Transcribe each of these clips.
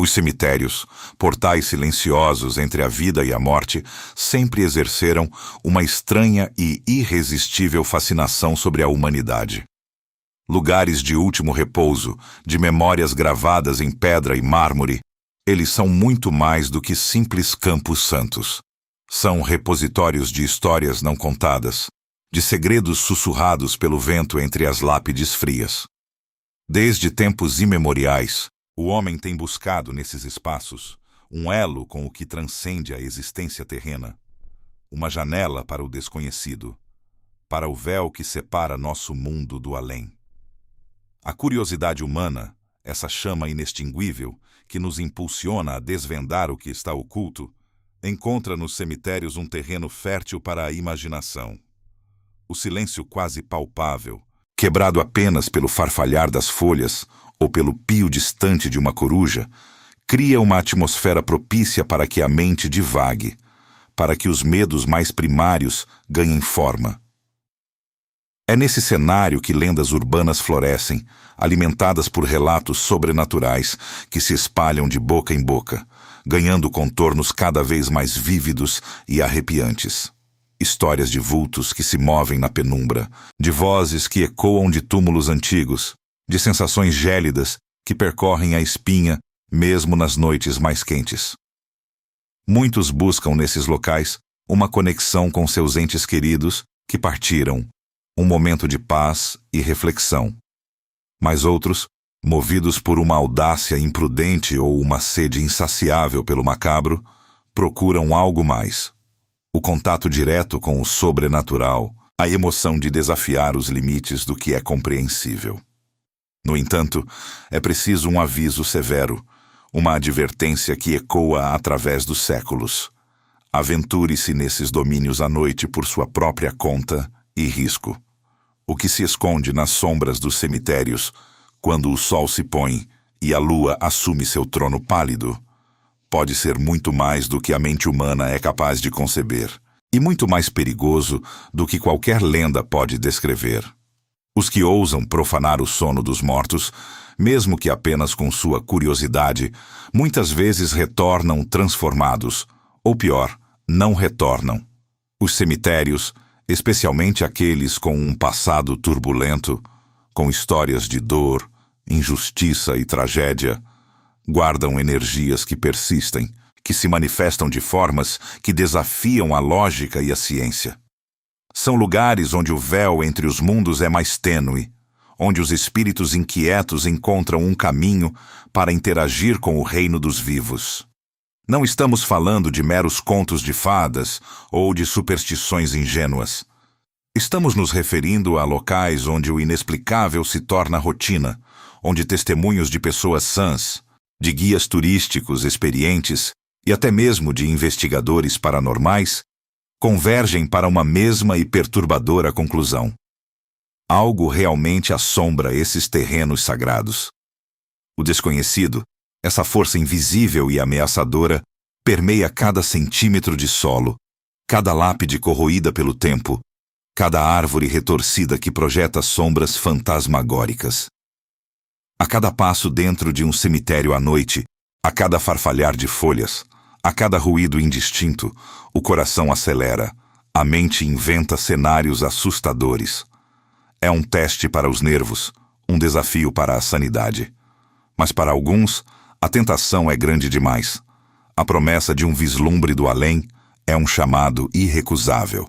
Os cemitérios, portais silenciosos entre a vida e a morte, sempre exerceram uma estranha e irresistível fascinação sobre a humanidade. Lugares de último repouso, de memórias gravadas em pedra e mármore, eles são muito mais do que simples campos santos. São repositórios de histórias não contadas, de segredos sussurrados pelo vento entre as lápides frias. Desde tempos imemoriais, o homem tem buscado nesses espaços um elo com o que transcende a existência terrena, uma janela para o desconhecido, para o véu que separa nosso mundo do além. A curiosidade humana, essa chama inextinguível que nos impulsiona a desvendar o que está oculto, encontra nos cemitérios um terreno fértil para a imaginação. O silêncio quase palpável, quebrado apenas pelo farfalhar das folhas ou pelo pio distante de uma coruja, cria uma atmosfera propícia para que a mente divague, para que os medos mais primários ganhem forma. É nesse cenário que lendas urbanas florescem, alimentadas por relatos sobrenaturais que se espalham de boca em boca, ganhando contornos cada vez mais vívidos e arrepiantes. Histórias de vultos que se movem na penumbra, de vozes que ecoam de túmulos antigos, de sensações gélidas que percorrem a espinha mesmo nas noites mais quentes. Muitos buscam nesses locais uma conexão com seus entes queridos que partiram, um momento de paz e reflexão. Mas outros, movidos por uma audácia imprudente ou uma sede insaciável pelo macabro, procuram algo mais. O contato direto com o sobrenatural, a emoção de desafiar os limites do que é compreensível. No entanto, é preciso um aviso severo, uma advertência que ecoa através dos séculos. Aventure-se nesses domínios à noite por sua própria conta e risco. O que se esconde nas sombras dos cemitérios, quando o sol se põe e a lua assume seu trono pálido, pode ser muito mais do que a mente humana é capaz de conceber, e muito mais perigoso do que qualquer lenda pode descrever. Os que ousam profanar o sono dos mortos, mesmo que apenas com sua curiosidade, muitas vezes retornam transformados, ou pior, não retornam. Os cemitérios, especialmente aqueles com um passado turbulento, com histórias de dor, injustiça e tragédia, guardam energias que persistem, que se manifestam de formas que desafiam a lógica e a ciência. São lugares onde o véu entre os mundos é mais tênue, onde os espíritos inquietos encontram um caminho para interagir com o reino dos vivos. Não estamos falando de meros contos de fadas ou de superstições ingênuas. Estamos nos referindo a locais onde o inexplicável se torna rotina, onde testemunhos de pessoas sãs, de guias turísticos experientes e até mesmo de investigadores paranormais convergem para uma mesma e perturbadora conclusão. Algo realmente assombra esses terrenos sagrados. O desconhecido, essa força invisível e ameaçadora, permeia cada centímetro de solo, cada lápide corroída pelo tempo, cada árvore retorcida que projeta sombras fantasmagóricas. A cada passo dentro de um cemitério à noite, a cada farfalhar de folhas, a cada ruído indistinto, o coração acelera, a mente inventa cenários assustadores. É um teste para os nervos, um desafio para a sanidade. Mas para alguns, a tentação é grande demais. A promessa de um vislumbre do além é um chamado irrecusável.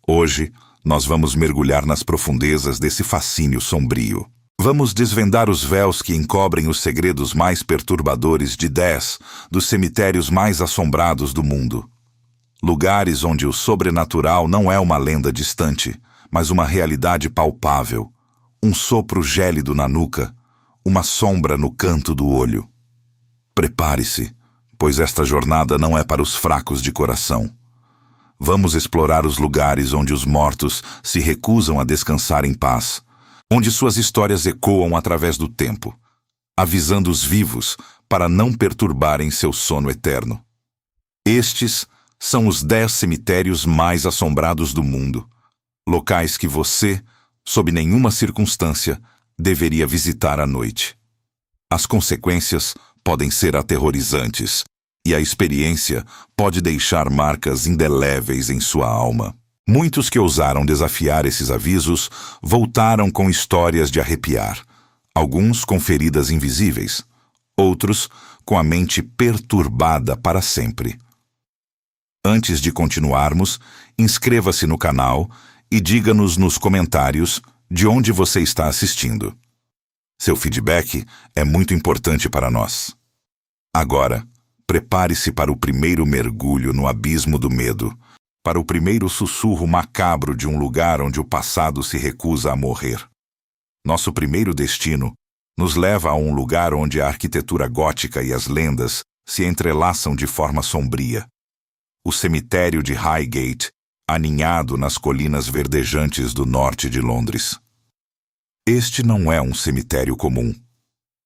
Hoje, nós vamos mergulhar nas profundezas desse fascínio sombrio. Vamos desvendar os véus que encobrem os segredos mais perturbadores de 10 dos cemitérios mais assombrados do mundo. Lugares onde o sobrenatural não é uma lenda distante, mas uma realidade palpável, um sopro gélido na nuca, uma sombra no canto do olho. Prepare-se, pois esta jornada não é para os fracos de coração. Vamos explorar os lugares onde os mortos se recusam a descansar em paz, onde suas histórias ecoam através do tempo, avisando os vivos para não perturbarem seu sono eterno. Estes são os 10 cemitérios mais assombrados do mundo, locais que você, sob nenhuma circunstância, deveria visitar à noite. As consequências podem ser aterrorizantes, e a experiência pode deixar marcas indeléveis em sua alma. Muitos que ousaram desafiar esses avisos voltaram com histórias de arrepiar, alguns com feridas invisíveis, outros com a mente perturbada para sempre. Antes de continuarmos, inscreva-se no canal e diga-nos nos comentários de onde você está assistindo. Seu feedback é muito importante para nós. Agora, prepare-se para o primeiro mergulho no abismo do medo, para o primeiro sussurro macabro de um lugar onde o passado se recusa a morrer. Nosso primeiro destino nos leva a um lugar onde a arquitetura gótica e as lendas se entrelaçam de forma sombria. O cemitério de Highgate, aninhado nas colinas verdejantes do norte de Londres. Este não é um cemitério comum.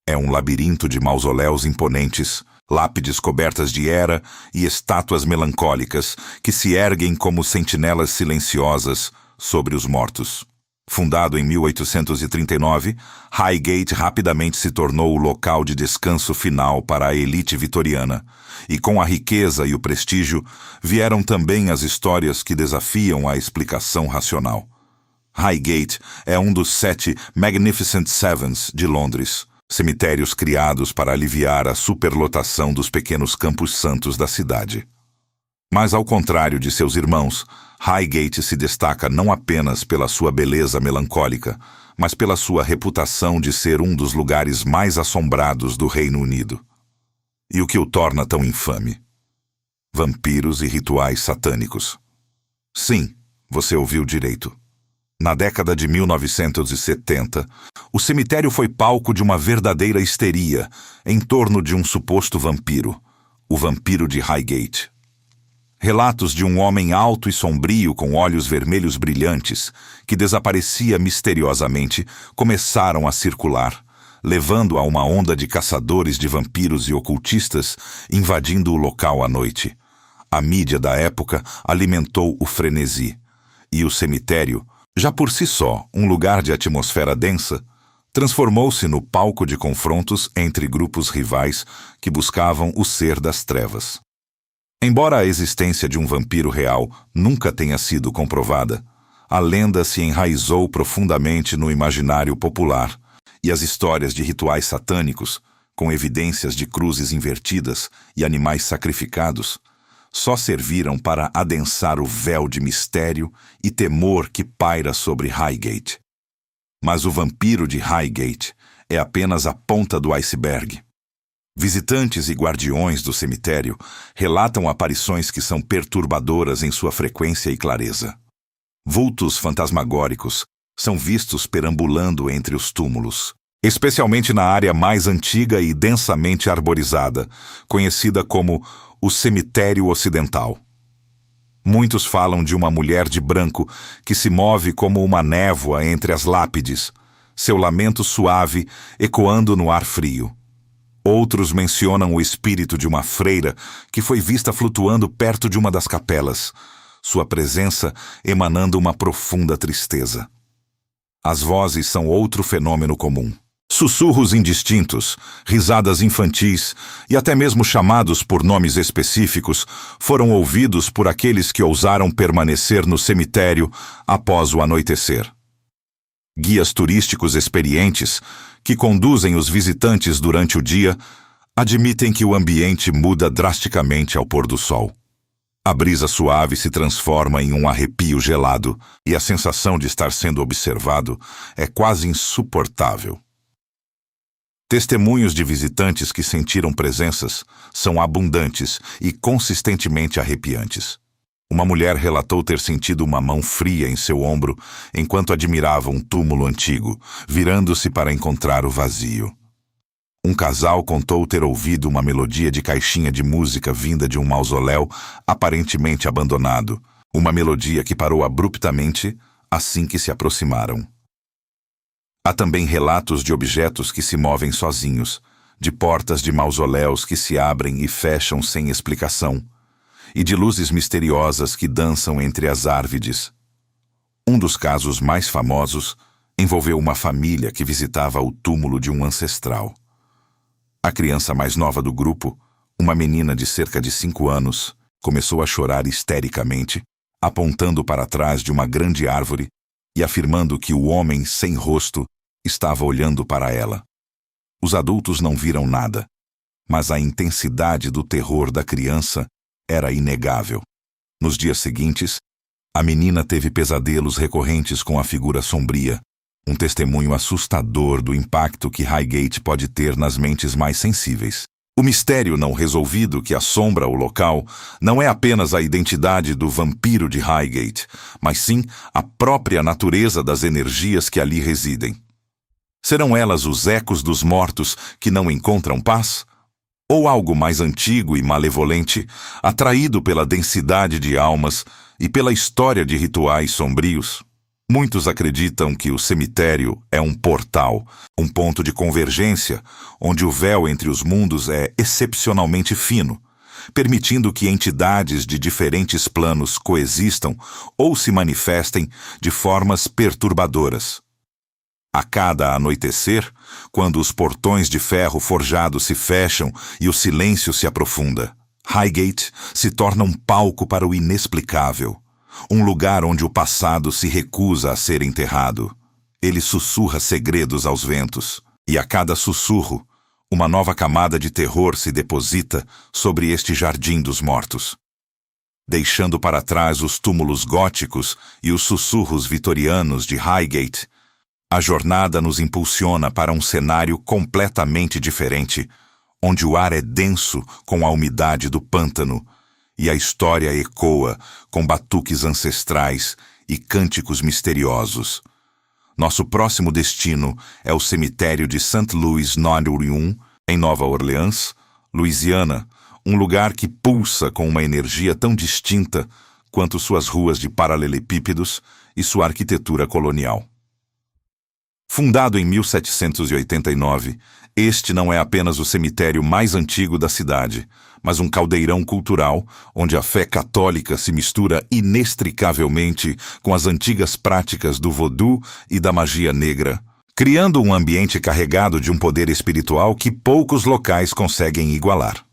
É um labirinto de mausoléus imponentes, lápides cobertas de era e estátuas melancólicas que se erguem como sentinelas silenciosas sobre os mortos. Fundado em 1839, Highgate rapidamente se tornou o local de descanso final para a elite vitoriana, e com a riqueza e o prestígio vieram também as histórias que desafiam a explicação racional. Highgate é um dos 7 Magnificent Sevens de Londres, cemitérios criados para aliviar a superlotação dos pequenos campos santos da cidade. Mas ao contrário de seus irmãos, Highgate se destaca não apenas pela sua beleza melancólica, mas pela sua reputação de ser um dos lugares mais assombrados do Reino Unido. E o que o torna tão infame? Vampiros e rituais satânicos. Sim, você ouviu direito. Na década de 1970, o cemitério foi palco de uma verdadeira histeria em torno de um suposto vampiro, o vampiro de Highgate. Relatos de um homem alto e sombrio com olhos vermelhos brilhantes, que desaparecia misteriosamente, começaram a circular, levando a uma onda de caçadores de vampiros e ocultistas invadindo o local à noite. A mídia da época alimentou o frenesi, e o cemitério, já por si só um lugar de atmosfera densa, transformou-se no palco de confrontos entre grupos rivais que buscavam o ser das trevas. Embora a existência de um vampiro real nunca tenha sido comprovada, a lenda se enraizou profundamente no imaginário popular, e as histórias de rituais satânicos, com evidências de cruzes invertidas e animais sacrificados, só serviram para adensar o véu de mistério e temor que paira sobre Highgate. Mas o vampiro de Highgate é apenas a ponta do iceberg. Visitantes e guardiões do cemitério relatam aparições que são perturbadoras em sua frequência e clareza. Vultos fantasmagóricos são vistos perambulando entre os túmulos, especialmente na área mais antiga e densamente arborizada, conhecida como o Cemitério Ocidental. Muitos falam de uma mulher de branco que se move como uma névoa entre as lápides, seu lamento suave ecoando no ar frio. Outros mencionam o espírito de uma freira que foi vista flutuando perto de uma das capelas, sua presença emanando uma profunda tristeza. As vozes são outro fenômeno comum. Sussurros indistintos, risadas infantis e até mesmo chamados por nomes específicos foram ouvidos por aqueles que ousaram permanecer no cemitério após o anoitecer. Guias turísticos experientes, que conduzem os visitantes durante o dia, admitem que o ambiente muda drasticamente ao pôr do sol. A brisa suave se transforma em um arrepio gelado e a sensação de estar sendo observado é quase insuportável. Testemunhos de visitantes que sentiram presenças são abundantes e consistentemente arrepiantes. Uma mulher relatou ter sentido uma mão fria em seu ombro enquanto admirava um túmulo antigo, virando-se para encontrar o vazio. Um casal contou ter ouvido uma melodia de caixinha de música vinda de um mausoléu aparentemente abandonado, uma melodia que parou abruptamente assim que se aproximaram. Há também relatos de objetos que se movem sozinhos, de portas de mausoléus que se abrem e fecham sem explicação, e de luzes misteriosas que dançam entre as árvores. Um dos casos mais famosos envolveu uma família que visitava o túmulo de um ancestral. A criança mais nova do grupo, uma menina de cerca de 5 anos, começou a chorar histericamente, apontando para trás de uma grande árvore e afirmando que o homem sem rosto estava olhando para ela. Os adultos não viram nada, mas a intensidade do terror da criança era inegável. Nos dias seguintes, a menina teve pesadelos recorrentes com a figura sombria, um testemunho assustador do impacto que Highgate pode ter nas mentes mais sensíveis. O mistério não resolvido que assombra o local não é apenas a identidade do vampiro de Highgate, mas sim a própria natureza das energias que ali residem. Serão elas os ecos dos mortos que não encontram paz? Ou algo mais antigo e malevolente, atraído pela densidade de almas e pela história de rituais sombrios? Muitos acreditam que o cemitério é um portal, um ponto de convergência, onde o véu entre os mundos é excepcionalmente fino, permitindo que entidades de diferentes planos coexistam ou se manifestem de formas perturbadoras. A cada anoitecer, quando os portões de ferro forjado se fecham e o silêncio se aprofunda, Highgate se torna um palco para o inexplicável. Um lugar onde o passado se recusa a ser enterrado. Ele sussurra segredos aos ventos, e a cada sussurro, uma nova camada de terror se deposita sobre este jardim dos mortos. Deixando para trás os túmulos góticos e os sussurros vitorianos de Highgate, a jornada nos impulsiona para um cenário completamente diferente, onde o ar é denso com a umidade do pântano, e a história ecoa com batuques ancestrais e cânticos misteriosos. Nosso próximo destino é o cemitério de St. Louis Norium, em Nova Orleans, Louisiana, um lugar que pulsa com uma energia tão distinta quanto suas ruas de paralelepípedos e sua arquitetura colonial. Fundado em 1789, este não é apenas o cemitério mais antigo da cidade, mas um caldeirão cultural onde a fé católica se mistura inextricavelmente com as antigas práticas do voodoo e da magia negra, criando um ambiente carregado de um poder espiritual que poucos locais conseguem igualar.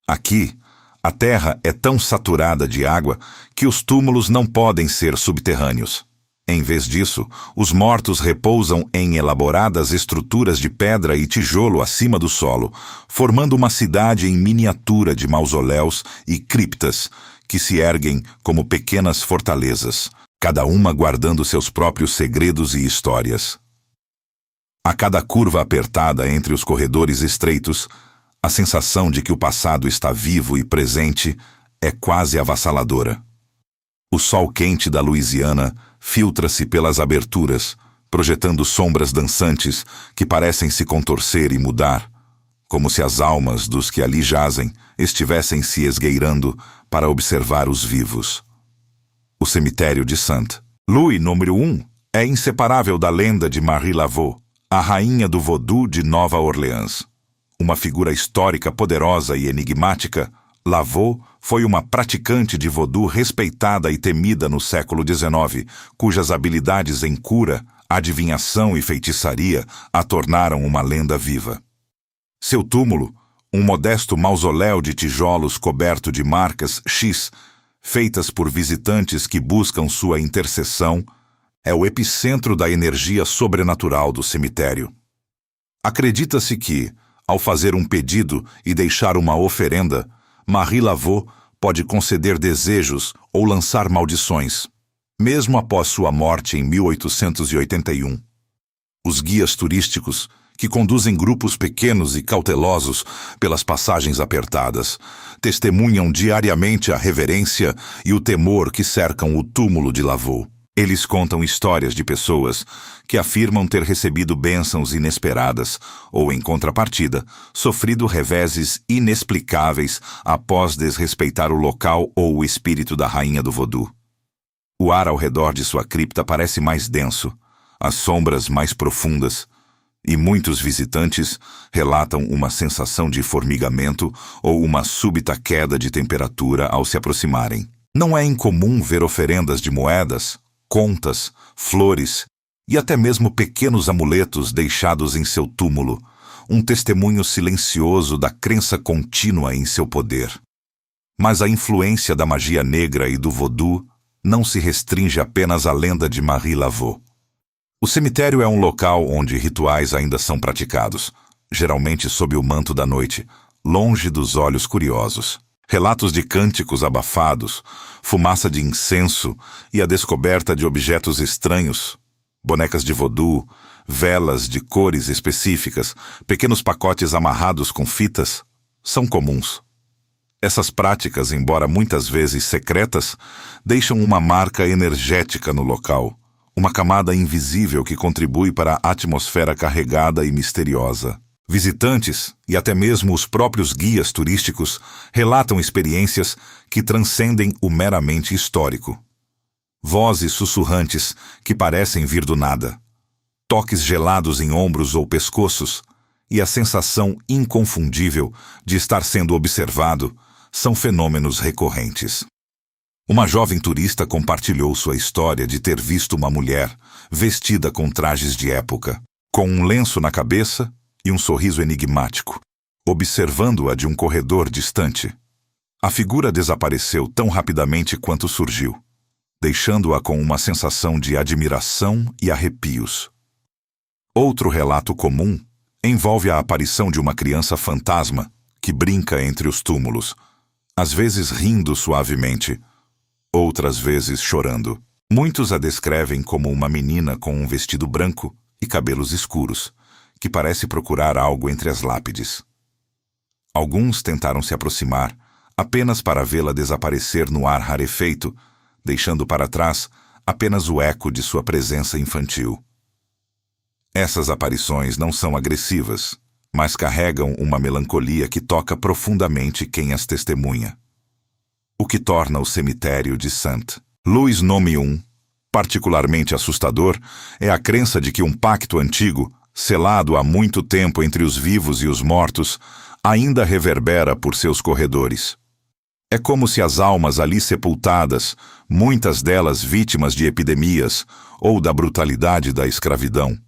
Aqui, a terra é tão saturada de água que os túmulos não podem ser subterrâneos. Em vez disso, os mortos repousam em elaboradas estruturas de pedra e tijolo acima do solo, formando uma cidade em miniatura de mausoléus e criptas que se erguem como pequenas fortalezas, cada uma guardando seus próprios segredos e histórias. A cada curva apertada entre os corredores estreitos, a sensação de que o passado está vivo e presente é quase avassaladora. O sol quente da Louisiana filtra-se pelas aberturas, projetando sombras dançantes que parecem se contorcer e mudar, como se as almas dos que ali jazem estivessem se esgueirando para observar os vivos. O cemitério de St. Louis número 1 é inseparável da lenda de Marie Laveau, a rainha do voodoo de Nova Orleans. Uma figura histórica poderosa e enigmática, Laveau foi uma praticante de voodoo respeitada e temida no século XIX, cujas habilidades em cura, adivinhação e feitiçaria a tornaram uma lenda viva. Seu túmulo, um modesto mausoléu de tijolos coberto de marcas X, feitas por visitantes que buscam sua intercessão, é o epicentro da energia sobrenatural do cemitério. Acredita-se que, ao fazer um pedido e deixar uma oferenda, Marie Laveau pode conceder desejos ou lançar maldições, mesmo após sua morte em 1881. Os guias turísticos, que conduzem grupos pequenos e cautelosos pelas passagens apertadas, testemunham diariamente a reverência e o temor que cercam o túmulo de Laveau. Eles contam histórias de pessoas que afirmam ter recebido bênçãos inesperadas ou, em contrapartida, sofrido reveses inexplicáveis após desrespeitar o local ou o espírito da rainha do voodoo. O ar ao redor de sua cripta parece mais denso, as sombras mais profundas, e muitos visitantes relatam uma sensação de formigamento ou uma súbita queda de temperatura ao se aproximarem. Não é incomum ver oferendas de moedas, contas, flores e até mesmo pequenos amuletos deixados em seu túmulo, um testemunho silencioso da crença contínua em seu poder. Mas a influência da magia negra e do voodoo não se restringe apenas à lenda de Marie Laveau. O cemitério é um local onde rituais ainda são praticados, geralmente sob o manto da noite, longe dos olhos curiosos. Relatos de cânticos abafados, fumaça de incenso e a descoberta de objetos estranhos, bonecas de voodoo, velas de cores específicas, pequenos pacotes amarrados com fitas, são comuns. Essas práticas, embora muitas vezes secretas, deixam uma marca energética no local, uma camada invisível que contribui para a atmosfera carregada e misteriosa. Visitantes, e até mesmo os próprios guias turísticos, relatam experiências que transcendem o meramente histórico. Vozes sussurrantes que parecem vir do nada, toques gelados em ombros ou pescoços, e a sensação inconfundível de estar sendo observado são fenômenos recorrentes. Uma jovem turista compartilhou sua história de ter visto uma mulher vestida com trajes de época, com um lenço na cabeça e um sorriso enigmático, observando-a de um corredor distante. A figura desapareceu tão rapidamente quanto surgiu, deixando-a com uma sensação de admiração e arrepios. Outro relato comum envolve a aparição de uma criança fantasma que brinca entre os túmulos, às vezes rindo suavemente, outras vezes chorando. Muitos a descrevem como uma menina com um vestido branco e cabelos escuros, que parece procurar algo entre as lápides. Alguns tentaram se aproximar, apenas para vê-la desaparecer no ar rarefeito, deixando para trás apenas o eco de sua presença infantil. Essas aparições não são agressivas, mas carregam uma melancolia que toca profundamente quem as testemunha. O que torna o cemitério de Saint-Louis Nome 1 particularmente assustador é a crença de que um pacto antigo, selado há muito tempo entre os vivos e os mortos, ainda reverbera por seus corredores. É como se as almas ali sepultadas, muitas delas vítimas de epidemias ou da brutalidade da escravidão,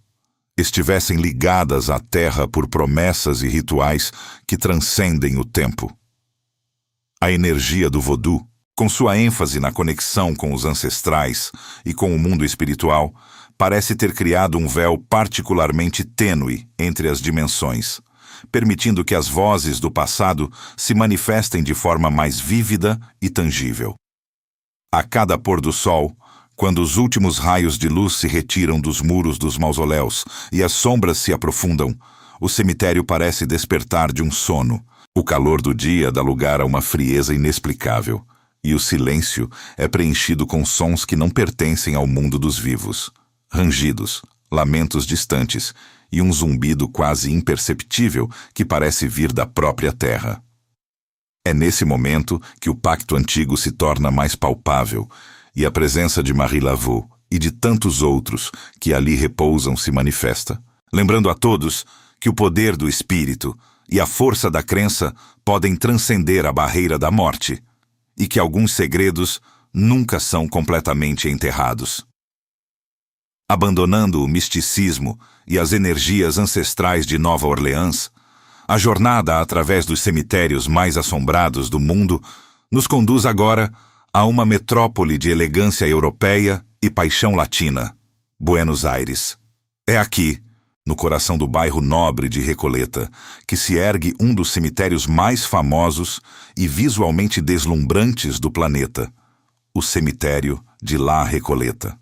estivessem ligadas à terra por promessas e rituais que transcendem o tempo. A energia do voodoo, com sua ênfase na conexão com os ancestrais e com o mundo espiritual, parece ter criado um véu particularmente tênue entre as dimensões, permitindo que as vozes do passado se manifestem de forma mais vívida e tangível. A cada pôr do sol, quando os últimos raios de luz se retiram dos muros dos mausoléus e as sombras se aprofundam, o cemitério parece despertar de um sono. O calor do dia dá lugar a uma frieza inexplicável, e o silêncio é preenchido com sons que não pertencem ao mundo dos vivos. Rangidos, lamentos distantes e um zumbido quase imperceptível que parece vir da própria terra. É nesse momento que o pacto antigo se torna mais palpável e a presença de Marie Laveau e de tantos outros que ali repousam se manifesta, lembrando a todos que o poder do espírito e a força da crença podem transcender a barreira da morte e que alguns segredos nunca são completamente enterrados. Abandonando o misticismo e as energias ancestrais de Nova Orleans, a jornada através dos cemitérios mais assombrados do mundo nos conduz agora a uma metrópole de elegância europeia e paixão latina, Buenos Aires. É aqui, no coração do bairro nobre de Recoleta, que se ergue um dos cemitérios mais famosos e visualmente deslumbrantes do planeta, o cemitério de La Recoleta.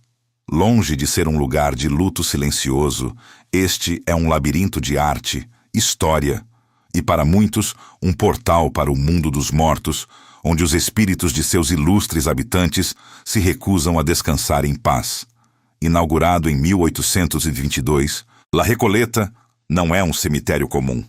Longe de ser um lugar de luto silencioso, este é um labirinto de arte, história e, para muitos, um portal para o mundo dos mortos, onde os espíritos de seus ilustres habitantes se recusam a descansar em paz. Inaugurado em 1822, La Recoleta não é um cemitério comum.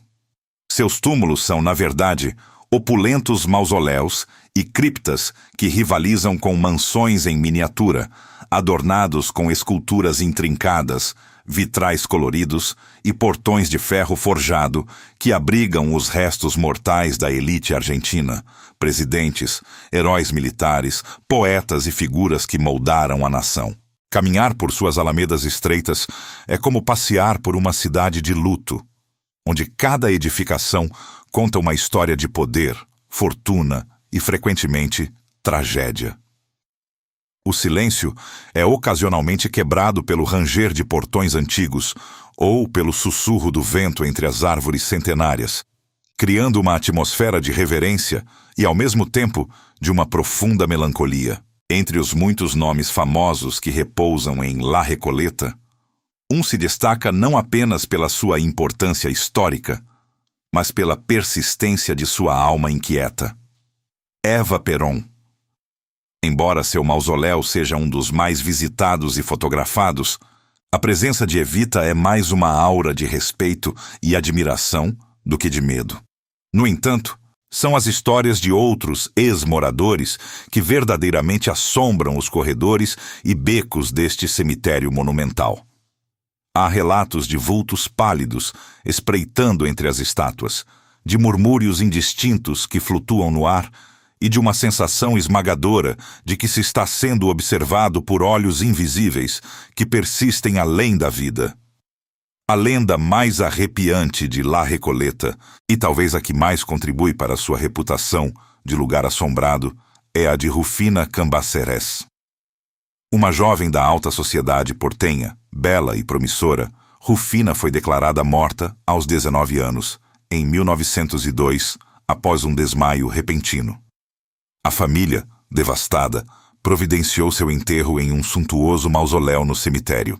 Seus túmulos são, na verdade, opulentos mausoléus e criptas que rivalizam com mansões em miniatura, adornados com esculturas intrincadas, vitrais coloridos e portões de ferro forjado que abrigam os restos mortais da elite argentina, presidentes, heróis militares, poetas e figuras que moldaram a nação. Caminhar por suas alamedas estreitas é como passear por uma cidade de luto. onde cada edificação conta uma história de poder, fortuna e, frequentemente, tragédia. O silêncio é ocasionalmente quebrado pelo ranger de portões antigos ou pelo sussurro do vento entre as árvores centenárias, criando uma atmosfera de reverência e, ao mesmo tempo, de uma profunda melancolia. Entre os muitos nomes famosos que repousam em La Recoleta, um se destaca não apenas pela sua importância histórica, mas pela persistência de sua alma inquieta. Eva Peron. Embora seu mausoléu seja um dos mais visitados e fotografados, a presença de Evita é mais uma aura de respeito e admiração do que de medo. No entanto, são as histórias de outros ex-moradores que verdadeiramente assombram os corredores e becos deste cemitério monumental. Há relatos de vultos pálidos espreitando entre as estátuas, de murmúrios indistintos que flutuam no ar e de uma sensação esmagadora de que se está sendo observado por olhos invisíveis que persistem além da vida. A lenda mais arrepiante de La Recoleta, e talvez a que mais contribui para sua reputação de lugar assombrado, é a de Rufina Cambaceres. Uma jovem da alta sociedade portenha, bela e promissora, Rufina foi declarada morta aos 19 anos, em 1902, após um desmaio repentino. A família, devastada, providenciou seu enterro em um suntuoso mausoléu no cemitério.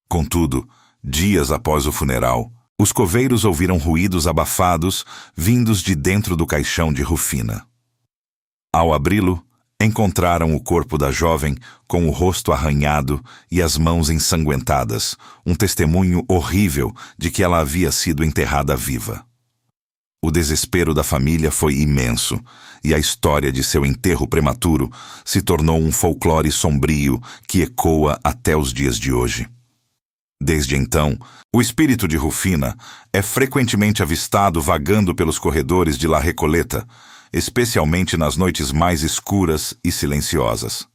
Contudo, dias após o funeral, os coveiros ouviram ruídos abafados vindos de dentro do caixão de Rufina. Ao abri-lo, encontraram o corpo da jovem com o rosto arranhado e as mãos ensanguentadas, um testemunho horrível de que ela havia sido enterrada viva. O desespero da família foi imenso, e a história de seu enterro prematuro se tornou um folclore sombrio que ecoa até os dias de hoje. Desde então, o espírito de Rufina é frequentemente avistado vagando pelos corredores de La Recoleta, especialmente nas noites mais escuras e silenciosas.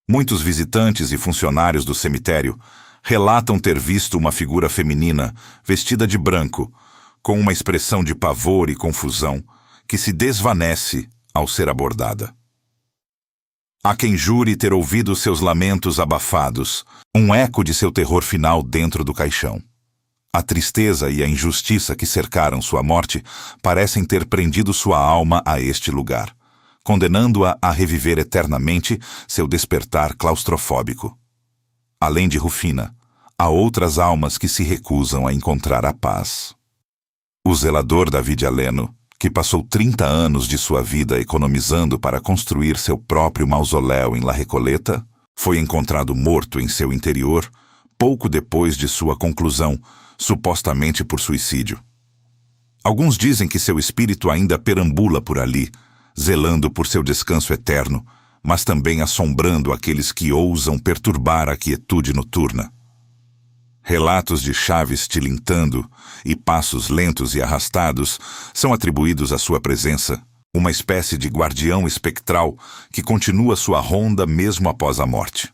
Muitos visitantes e funcionários do cemitério relatam ter visto uma figura feminina vestida de branco, com uma expressão de pavor e confusão que se desvanece ao ser abordada. Há quem jure ter ouvido seus lamentos abafados, um eco de seu terror final dentro do caixão. A tristeza e a injustiça que cercaram sua morte parecem ter prendido sua alma a este lugar, condenando-a a reviver eternamente seu despertar claustrofóbico. Além de Rufina, há outras almas que se recusam a encontrar a paz. O zelador David Aleno, que passou 30 anos de sua vida economizando para construir seu próprio mausoléu em La Recoleta, foi encontrado morto em seu interior pouco depois de sua conclusão, supostamente por suicídio. Alguns dizem que seu espírito ainda perambula por ali, zelando por seu descanso eterno, mas também assombrando aqueles que ousam perturbar a quietude noturna. Relatos de chaves tilintando e passos lentos e arrastados são atribuídos à sua presença, uma espécie de guardião espectral que continua sua ronda mesmo após a morte.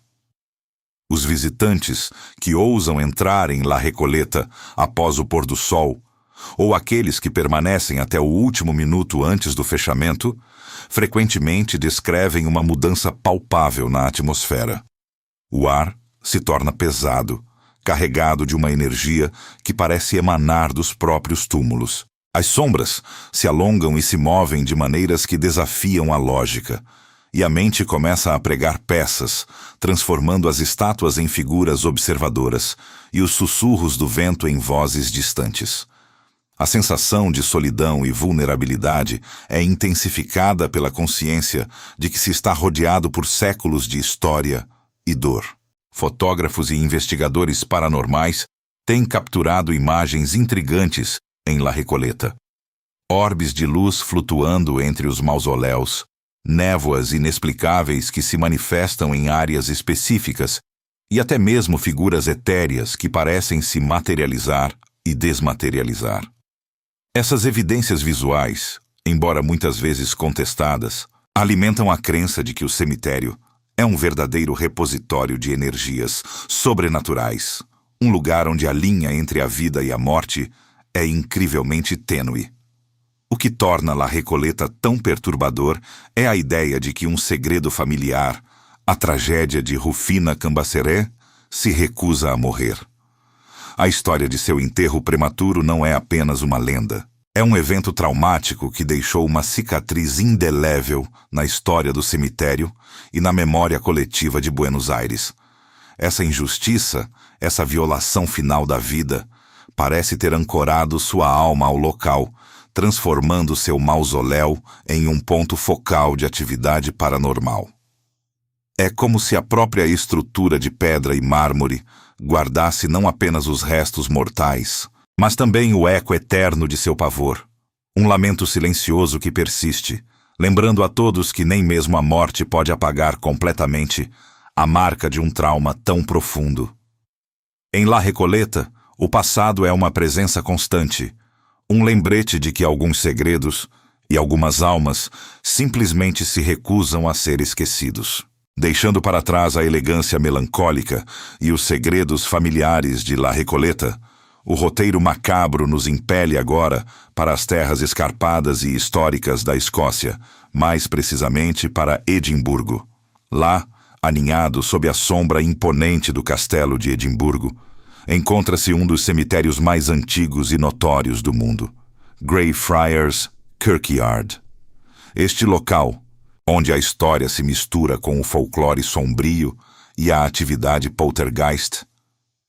Os visitantes que ousam entrar em La Recoleta após o pôr do sol, ou aqueles que permanecem até o último minuto antes do fechamento, frequentemente descrevem uma mudança palpável na atmosfera. O ar se torna pesado, carregado de uma energia que parece emanar dos próprios túmulos. As sombras se alongam e se movem de maneiras que desafiam a lógica, e a mente começa a pregar peças, transformando as estátuas em figuras observadoras e os sussurros do vento em vozes distantes. A sensação de solidão e vulnerabilidade é intensificada pela consciência de que se está rodeado por séculos de história e dor. Fotógrafos e investigadores paranormais têm capturado imagens intrigantes em La Recoleta. Orbes de luz flutuando entre os mausoléus, névoas inexplicáveis que se manifestam em áreas específicas e até mesmo figuras etéreas que parecem se materializar e desmaterializar. Essas evidências visuais, embora muitas vezes contestadas, alimentam a crença de que o cemitério é um verdadeiro repositório de energias sobrenaturais, um lugar onde a linha entre a vida e a morte é incrivelmente tênue. O que torna La Recoleta tão perturbador é a ideia de que um segredo familiar, a tragédia de Rufina Cambaceré, se recusa a morrer. A história de seu enterro prematuro não é apenas uma lenda. É um evento traumático que deixou uma cicatriz indelével na história do cemitério e na memória coletiva de Buenos Aires. Essa injustiça, essa violação final da vida, parece ter ancorado sua alma ao local, transformando seu mausoléu em um ponto focal de atividade paranormal. É como se a própria estrutura de pedra e mármore guardasse não apenas os restos mortais, mas também o eco eterno de seu pavor. Um lamento silencioso que persiste, lembrando a todos que nem mesmo a morte pode apagar completamente a marca de um trauma tão profundo. Em La Recoleta, o passado é uma presença constante, um lembrete de que alguns segredos e algumas almas simplesmente se recusam a ser esquecidos. Deixando para trás a elegância melancólica e os segredos familiares de La Recoleta, o roteiro macabro nos impele agora para as terras escarpadas e históricas da Escócia, mais precisamente para Edimburgo. Lá, aninhado sob a sombra imponente do castelo de Edimburgo, encontra-se um dos cemitérios mais antigos e notórios do mundo, Greyfriars Kirkyard. Este local, onde a história se mistura com o folclore sombrio e a atividade poltergeist,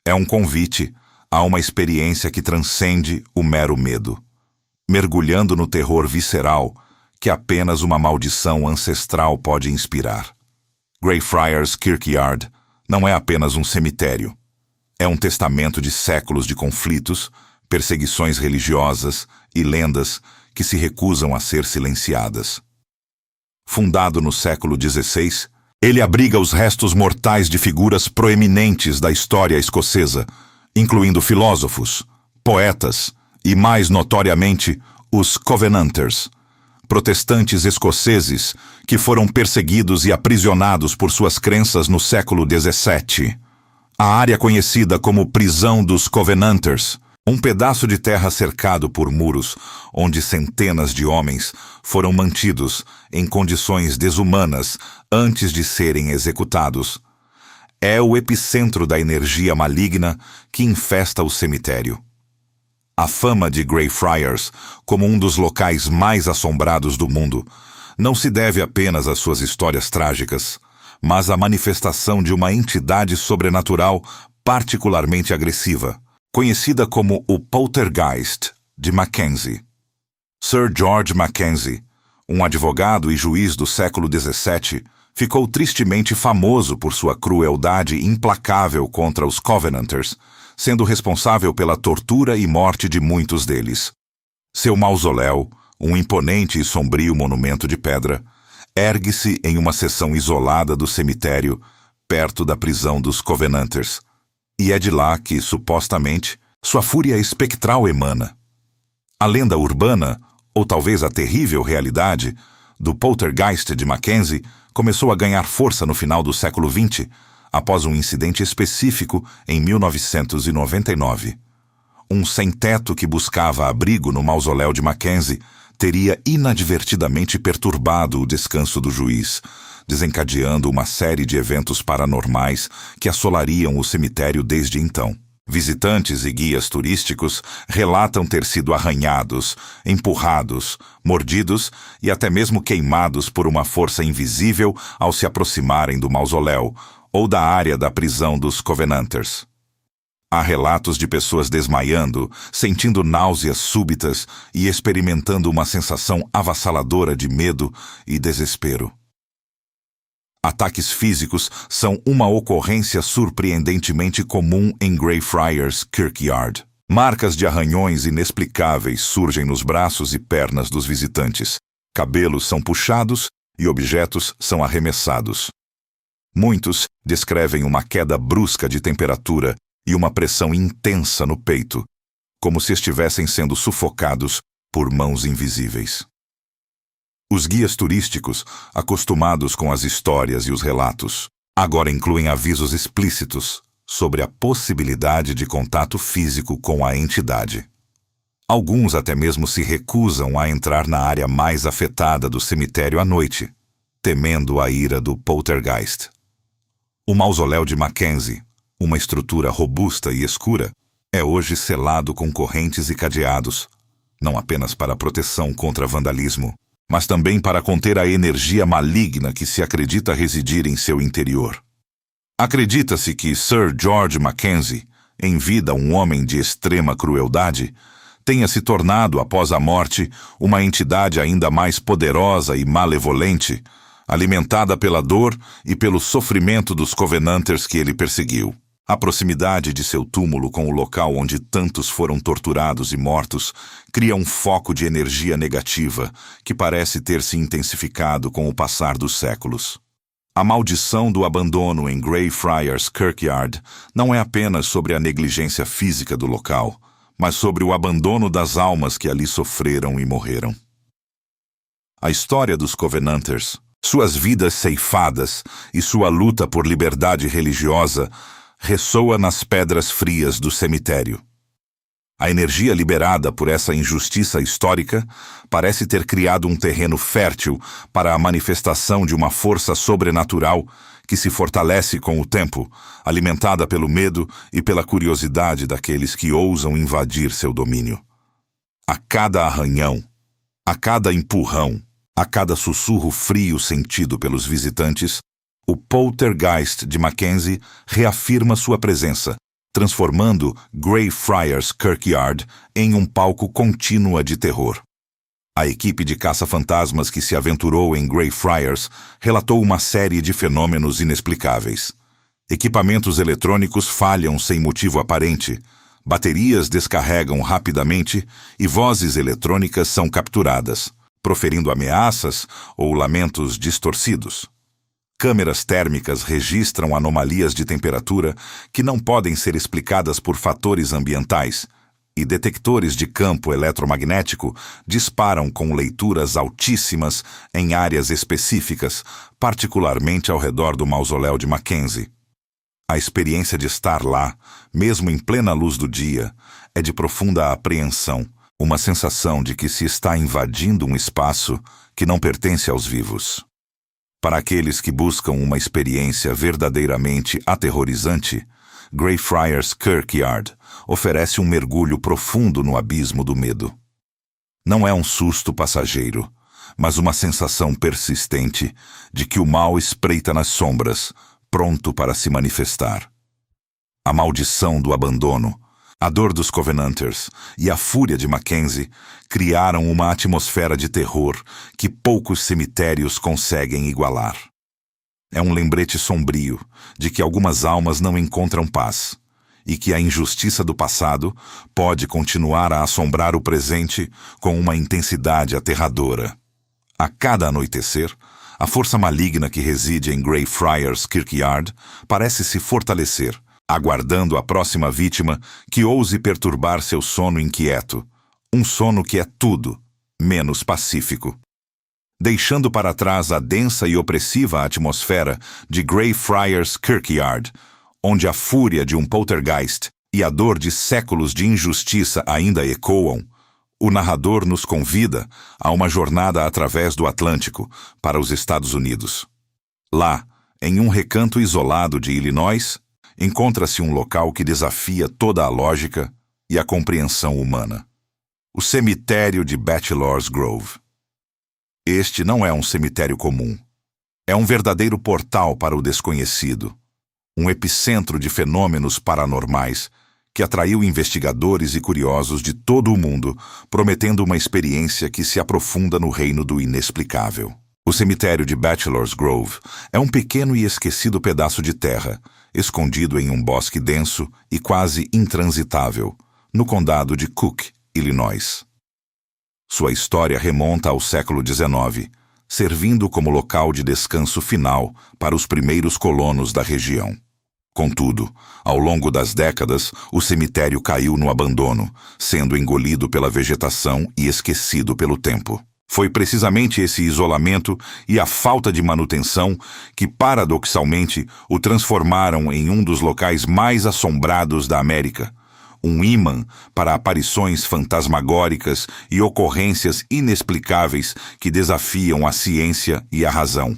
é um convite a uma experiência que transcende o mero medo, mergulhando no terror visceral que apenas uma maldição ancestral pode inspirar. Greyfriars Kirkyard não é apenas um cemitério. É um testamento de séculos de conflitos, perseguições religiosas e lendas que se recusam a ser silenciadas. Fundado no século XVI, ele abriga os restos mortais de figuras proeminentes da história escocesa, incluindo filósofos, poetas e, mais notoriamente, os Covenanters, protestantes escoceses que foram perseguidos e aprisionados por suas crenças no século XVII. A área conhecida como Prisão dos Covenanters, um pedaço de terra cercado por muros, onde centenas de homens foram mantidos em condições desumanas antes de serem executados, é o epicentro da energia maligna que infesta o cemitério. A fama de Greyfriars como um dos locais mais assombrados do mundo não se deve apenas às suas histórias trágicas, mas à manifestação de uma entidade sobrenatural particularmente agressiva, conhecida como o Poltergeist de Mackenzie. Sir George Mackenzie, um advogado e juiz do século XVII, ficou tristemente famoso por sua crueldade implacável contra os Covenanters, sendo responsável pela tortura e morte de muitos deles. Seu mausoléu, um imponente e sombrio monumento de pedra, ergue-se em uma seção isolada do cemitério, perto da prisão dos Covenanters, e é de lá que, supostamente, sua fúria espectral emana. A lenda urbana, ou talvez a terrível realidade, do Poltergeist de Mackenzie começou a ganhar força no final do século XX, após um incidente específico em 1999. Um sem-teto que buscava abrigo no mausoléu de Mackenzie teria inadvertidamente perturbado o descanso do juiz, desencadeando uma série de eventos paranormais que assolariam o cemitério desde então. Visitantes e guias turísticos relatam ter sido arranhados, empurrados, mordidos e até mesmo queimados por uma força invisível ao se aproximarem do mausoléu ou da área da prisão dos Covenanters. Há relatos de pessoas desmaiando, sentindo náuseas súbitas e experimentando uma sensação avassaladora de medo e desespero. Ataques físicos são uma ocorrência surpreendentemente comum em Greyfriars Kirkyard. Marcas de arranhões inexplicáveis surgem nos braços e pernas dos visitantes. Cabelos são puxados e objetos são arremessados. Muitos descrevem uma queda brusca de temperatura e uma pressão intensa no peito, como se estivessem sendo sufocados por mãos invisíveis. Os guias turísticos, acostumados com as histórias e os relatos, agora incluem avisos explícitos sobre a possibilidade de contato físico com a entidade. Alguns até mesmo se recusam a entrar na área mais afetada do cemitério à noite, temendo a ira do poltergeist. O mausoléu de Mackenzie, uma estrutura robusta e escura, é hoje selado com correntes e cadeados, não apenas para proteção contra vandalismo, mas também para conter a energia maligna que se acredita residir em seu interior. Acredita-se que Sir George Mackenzie, em vida um homem de extrema crueldade, tenha se tornado, após a morte, uma entidade ainda mais poderosa e malevolente, alimentada pela dor e pelo sofrimento dos Covenanters que ele perseguiu. A proximidade de seu túmulo com o local onde tantos foram torturados e mortos cria um foco de energia negativa que parece ter se intensificado com o passar dos séculos. A maldição do abandono em Greyfriars Kirkyard não é apenas sobre a negligência física do local, mas sobre o abandono das almas que ali sofreram e morreram. A história dos Covenanters, suas vidas ceifadas e sua luta por liberdade religiosa ressoa nas pedras frias do cemitério. A energia liberada por essa injustiça histórica parece ter criado um terreno fértil para a manifestação de uma força sobrenatural que se fortalece com o tempo, alimentada pelo medo e pela curiosidade daqueles que ousam invadir seu domínio. A cada arranhão, a cada empurrão, a cada sussurro frio sentido pelos visitantes, o poltergeist de Mackenzie reafirma sua presença, transformando Greyfriars Kirkyard em um palco contínuo de terror. A equipe de caça-fantasmas que se aventurou em Greyfriars relatou uma série de fenômenos inexplicáveis. Equipamentos eletrônicos falham sem motivo aparente, baterias descarregam rapidamente e vozes eletrônicas são capturadas, proferindo ameaças ou lamentos distorcidos. Câmeras térmicas registram anomalias de temperatura que não podem ser explicadas por fatores ambientais, e detectores de campo eletromagnético disparam com leituras altíssimas em áreas específicas, particularmente ao redor do mausoléu de Mackenzie. A experiência de estar lá, mesmo em plena luz do dia, é de profunda apreensão, uma sensação de que se está invadindo um espaço que não pertence aos vivos. Para aqueles que buscam uma experiência verdadeiramente aterrorizante, Greyfriars Kirkyard oferece um mergulho profundo no abismo do medo. Não é um susto passageiro, mas uma sensação persistente de que o mal espreita nas sombras, pronto para se manifestar. A maldição do abandono, a dor dos Covenanters e a fúria de Mackenzie criaram uma atmosfera de terror que poucos cemitérios conseguem igualar. É um lembrete sombrio de que algumas almas não encontram paz e que a injustiça do passado pode continuar a assombrar o presente com uma intensidade aterradora. A cada anoitecer, a força maligna que reside em Greyfriars Kirkyard parece se fortalecer, aguardando a próxima vítima que ouse perturbar seu sono inquieto, um sono que é tudo menos pacífico. Deixando para trás a densa e opressiva atmosfera de Greyfriars Kirkyard, onde a fúria de um poltergeist e a dor de séculos de injustiça ainda ecoam, o narrador nos convida a uma jornada através do Atlântico para os Estados Unidos. Lá, em um recanto isolado de Illinois, encontra-se um local que desafia toda a lógica e a compreensão humana. O cemitério de Bachelor's Grove. Este não é um cemitério comum. É um verdadeiro portal para o desconhecido, um epicentro de fenômenos paranormais que atraiu investigadores e curiosos de todo o mundo, prometendo uma experiência que se aprofunda no reino do inexplicável. O cemitério de Bachelor's Grove é um pequeno e esquecido pedaço de terra, escondido em um bosque denso e quase intransitável, no condado de Cook, Illinois. Sua história remonta ao século XIX, servindo como local de descanso final para os primeiros colonos da região. Contudo, ao longo das décadas, o cemitério caiu no abandono, sendo engolido pela vegetação e esquecido pelo tempo. Foi precisamente esse isolamento e a falta de manutenção que, paradoxalmente, o transformaram em um dos locais mais assombrados da América, um ímã para aparições fantasmagóricas e ocorrências inexplicáveis que desafiam a ciência e a razão.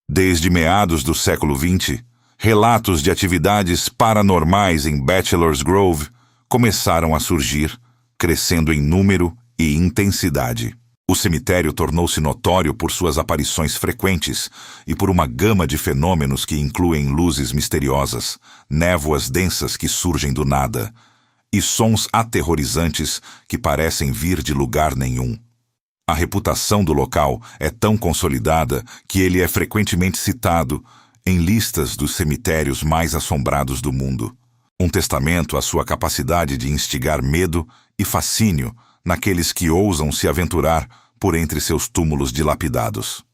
Desde meados do século XX, relatos de atividades paranormais em Bachelor's Grove começaram a surgir, crescendo em número e intensidade. O cemitério tornou-se notório por suas aparições frequentes e por uma gama de fenômenos que incluem luzes misteriosas, névoas densas que surgem do nada e sons aterrorizantes que parecem vir de lugar nenhum. A reputação do local é tão consolidada que ele é frequentemente citado em listas dos cemitérios mais assombrados do mundo. Um testamento à sua capacidade de instigar medo e fascínio naqueles que ousam se aventurar por entre seus túmulos dilapidados.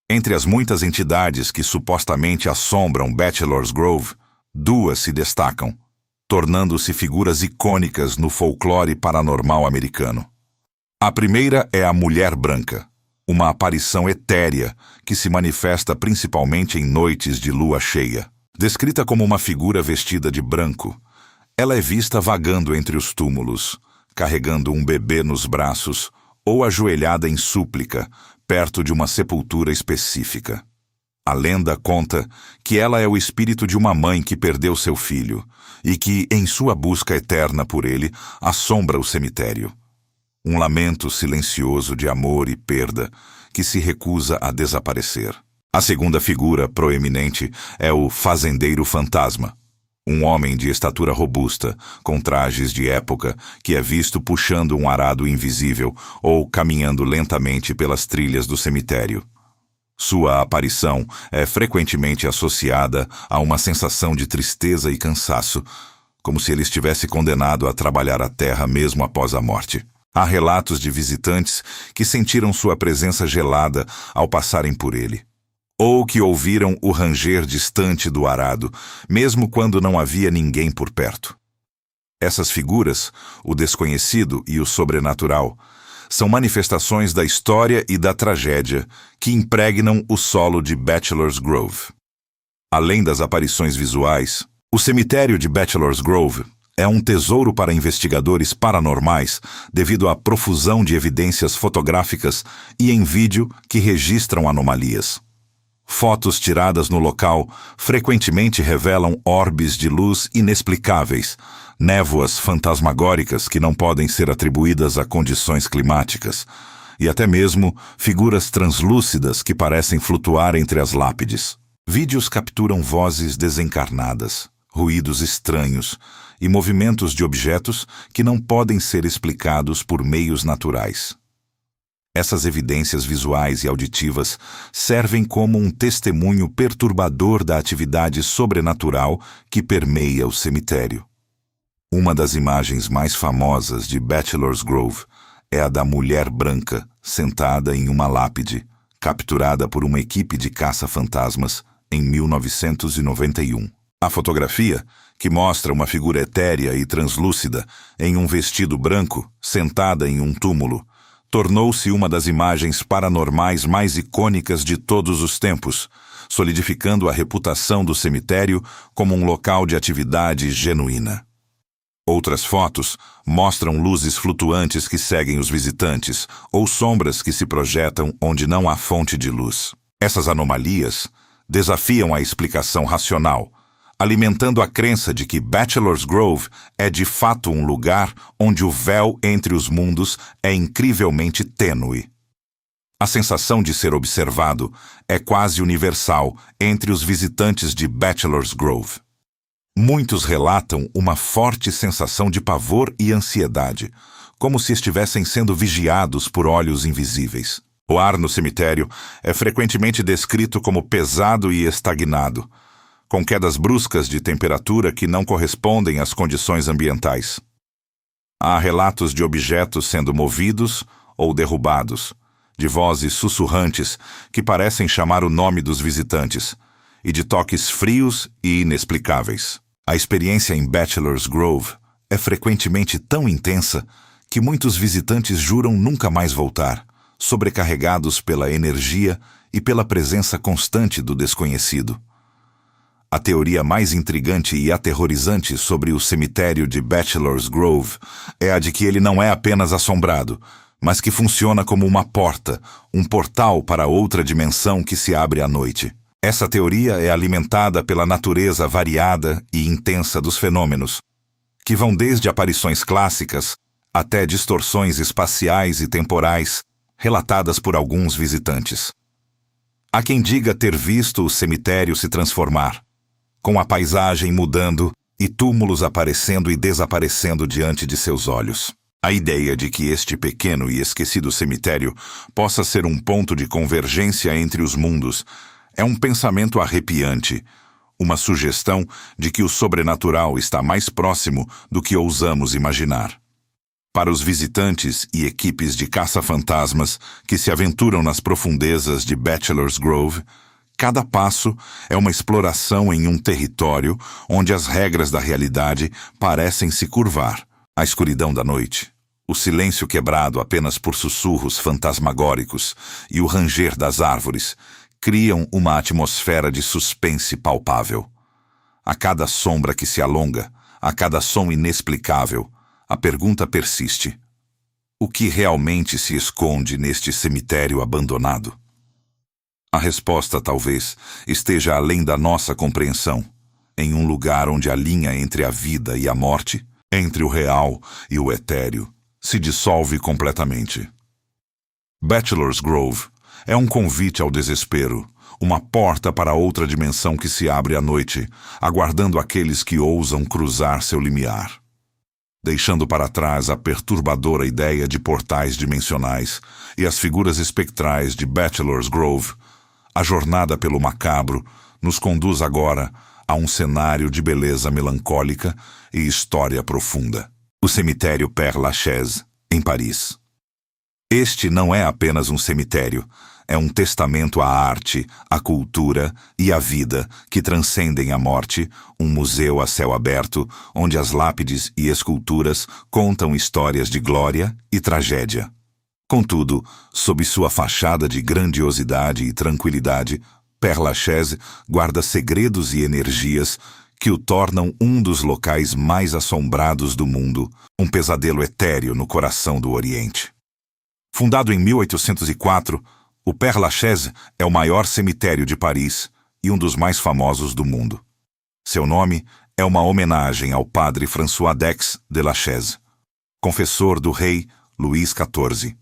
Entre as muitas entidades que supostamente assombram Bachelor's Grove, duas se destacam, tornando-se figuras icônicas no folclore paranormal americano. A primeira é a Mulher Branca, uma aparição etérea que se manifesta principalmente em noites de lua cheia. Descrita como uma figura vestida de branco, ela é vista vagando entre os túmulos, carregando um bebê nos braços ou ajoelhada em súplica, perto de uma sepultura específica. A lenda conta que ela é o espírito de uma mãe que perdeu seu filho e que, em sua busca eterna por ele, assombra o cemitério. Um lamento silencioso de amor e perda que se recusa a desaparecer. A segunda figura proeminente é o Fazendeiro Fantasma, um homem de estatura robusta, com trajes de época, que é visto puxando um arado invisível ou caminhando lentamente pelas trilhas do cemitério. Sua aparição é frequentemente associada a uma sensação de tristeza e cansaço, como se ele estivesse condenado a trabalhar a terra mesmo após a morte. Há relatos de visitantes que sentiram sua presença gelada ao passarem por ele, ou que ouviram o ranger distante do arado, mesmo quando não havia ninguém por perto. Essas figuras, o desconhecido e o sobrenatural, são manifestações da história e da tragédia que impregnam o solo de Bachelor's Grove. Além das aparições visuais, o cemitério de Bachelor's Grove é um tesouro para investigadores paranormais devido à profusão de evidências fotográficas e em vídeo que registram anomalias. Fotos tiradas no local frequentemente revelam orbes de luz inexplicáveis, névoas fantasmagóricas que não podem ser atribuídas a condições climáticas, e até mesmo figuras translúcidas que parecem flutuar entre as lápides. Vídeos capturam vozes desencarnadas, ruídos estranhos e movimentos de objetos que não podem ser explicados por meios naturais. Essas evidências visuais e auditivas servem como um testemunho perturbador da atividade sobrenatural que permeia o cemitério. Uma das imagens mais famosas de Bachelor's Grove é a da mulher branca sentada em uma lápide, capturada por uma equipe de caça-fantasmas em 1991. A fotografia, que mostra uma figura etérea e translúcida em um vestido branco, sentada em um túmulo, tornou-se uma das imagens paranormais mais icônicas de todos os tempos, solidificando a reputação do cemitério como um local de atividade genuína. Outras fotos mostram luzes flutuantes que seguem os visitantes ou sombras que se projetam onde não há fonte de luz. Essas anomalias desafiam a explicação racional, alimentando a crença de que Bachelor's Grove é de fato um lugar onde o véu entre os mundos é incrivelmente tênue. A sensação de ser observado é quase universal entre os visitantes de Bachelor's Grove. Muitos relatam uma forte sensação de pavor e ansiedade, como se estivessem sendo vigiados por olhos invisíveis. O ar no cemitério é frequentemente descrito como pesado e estagnado, com quedas bruscas de temperatura que não correspondem às condições ambientais. Há relatos de objetos sendo movidos ou derrubados, de vozes sussurrantes que parecem chamar o nome dos visitantes, e de toques frios e inexplicáveis. A experiência em Bachelor's Grove é frequentemente tão intensa que muitos visitantes juram nunca mais voltar, sobrecarregados pela energia e pela presença constante do desconhecido. A teoria mais intrigante e aterrorizante sobre o cemitério de Bachelor's Grove é a de que ele não é apenas assombrado, mas que funciona como uma porta, um portal para outra dimensão que se abre à noite. Essa teoria é alimentada pela natureza variada e intensa dos fenômenos, que vão desde aparições clássicas até distorções espaciais e temporais relatadas por alguns visitantes. Há quem diga ter visto o cemitério se transformar, com a paisagem mudando e túmulos aparecendo e desaparecendo diante de seus olhos. A ideia de que este pequeno e esquecido cemitério possa ser um ponto de convergência entre os mundos é um pensamento arrepiante, uma sugestão de que o sobrenatural está mais próximo do que ousamos imaginar. Para os visitantes e equipes de caça-fantasmas que se aventuram nas profundezas de Bachelor's Grove, cada passo é uma exploração em um território onde as regras da realidade parecem se curvar. A escuridão da noite, o silêncio quebrado apenas por sussurros fantasmagóricos e o ranger das árvores criam uma atmosfera de suspense palpável. A cada sombra que se alonga, a cada som inexplicável, a pergunta persiste: o que realmente se esconde neste cemitério abandonado? A resposta, talvez, esteja além da nossa compreensão, em um lugar onde a linha entre a vida e a morte, entre o real e o etéreo, se dissolve completamente. Bachelor's Grove é um convite ao desespero, uma porta para outra dimensão que se abre à noite, aguardando aqueles que ousam cruzar seu limiar. Deixando para trás a perturbadora ideia de portais dimensionais e as figuras espectrais de Bachelor's Grove, a jornada pelo macabro nos conduz agora a um cenário de beleza melancólica e história profunda. O cemitério Père Lachaise, em Paris. Este não é apenas um cemitério, é um testamento à arte, à cultura e à vida que transcendem a morte, um museu a céu aberto, onde as lápides e esculturas contam histórias de glória e tragédia. Contudo, sob sua fachada de grandiosidade e tranquilidade, Père Lachaise guarda segredos e energias que o tornam um dos locais mais assombrados do mundo, um pesadelo etéreo no coração do Oriente. Fundado em 1804, o Père Lachaise é o maior cemitério de Paris e um dos mais famosos do mundo. Seu nome é uma homenagem ao padre François d'Aix de Lachaise, confessor do rei Luís XIV.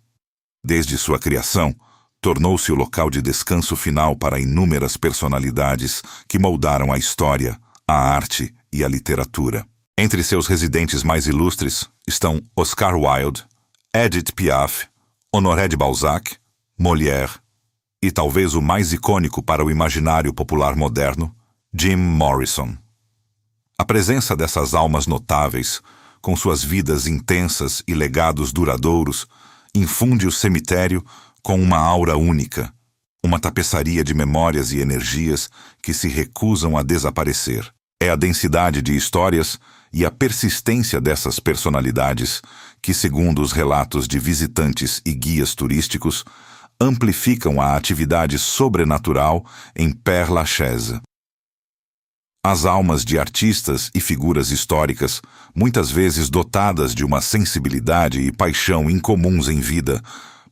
Desde sua criação, tornou-se o local de descanso final para inúmeras personalidades que moldaram a história, a arte e a literatura. Entre seus residentes mais ilustres estão Oscar Wilde, Edith Piaf, Honoré de Balzac, Molière e talvez o mais icônico para o imaginário popular moderno, Jim Morrison. A presença dessas almas notáveis, com suas vidas intensas e legados duradouros, infunde o cemitério com uma aura única, uma tapeçaria de memórias e energias que se recusam a desaparecer. É a densidade de histórias e a persistência dessas personalidades que, segundo os relatos de visitantes e guias turísticos, amplificam a atividade sobrenatural em Père Lachaise. As almas de artistas e figuras históricas, muitas vezes dotadas de uma sensibilidade e paixão incomuns em vida,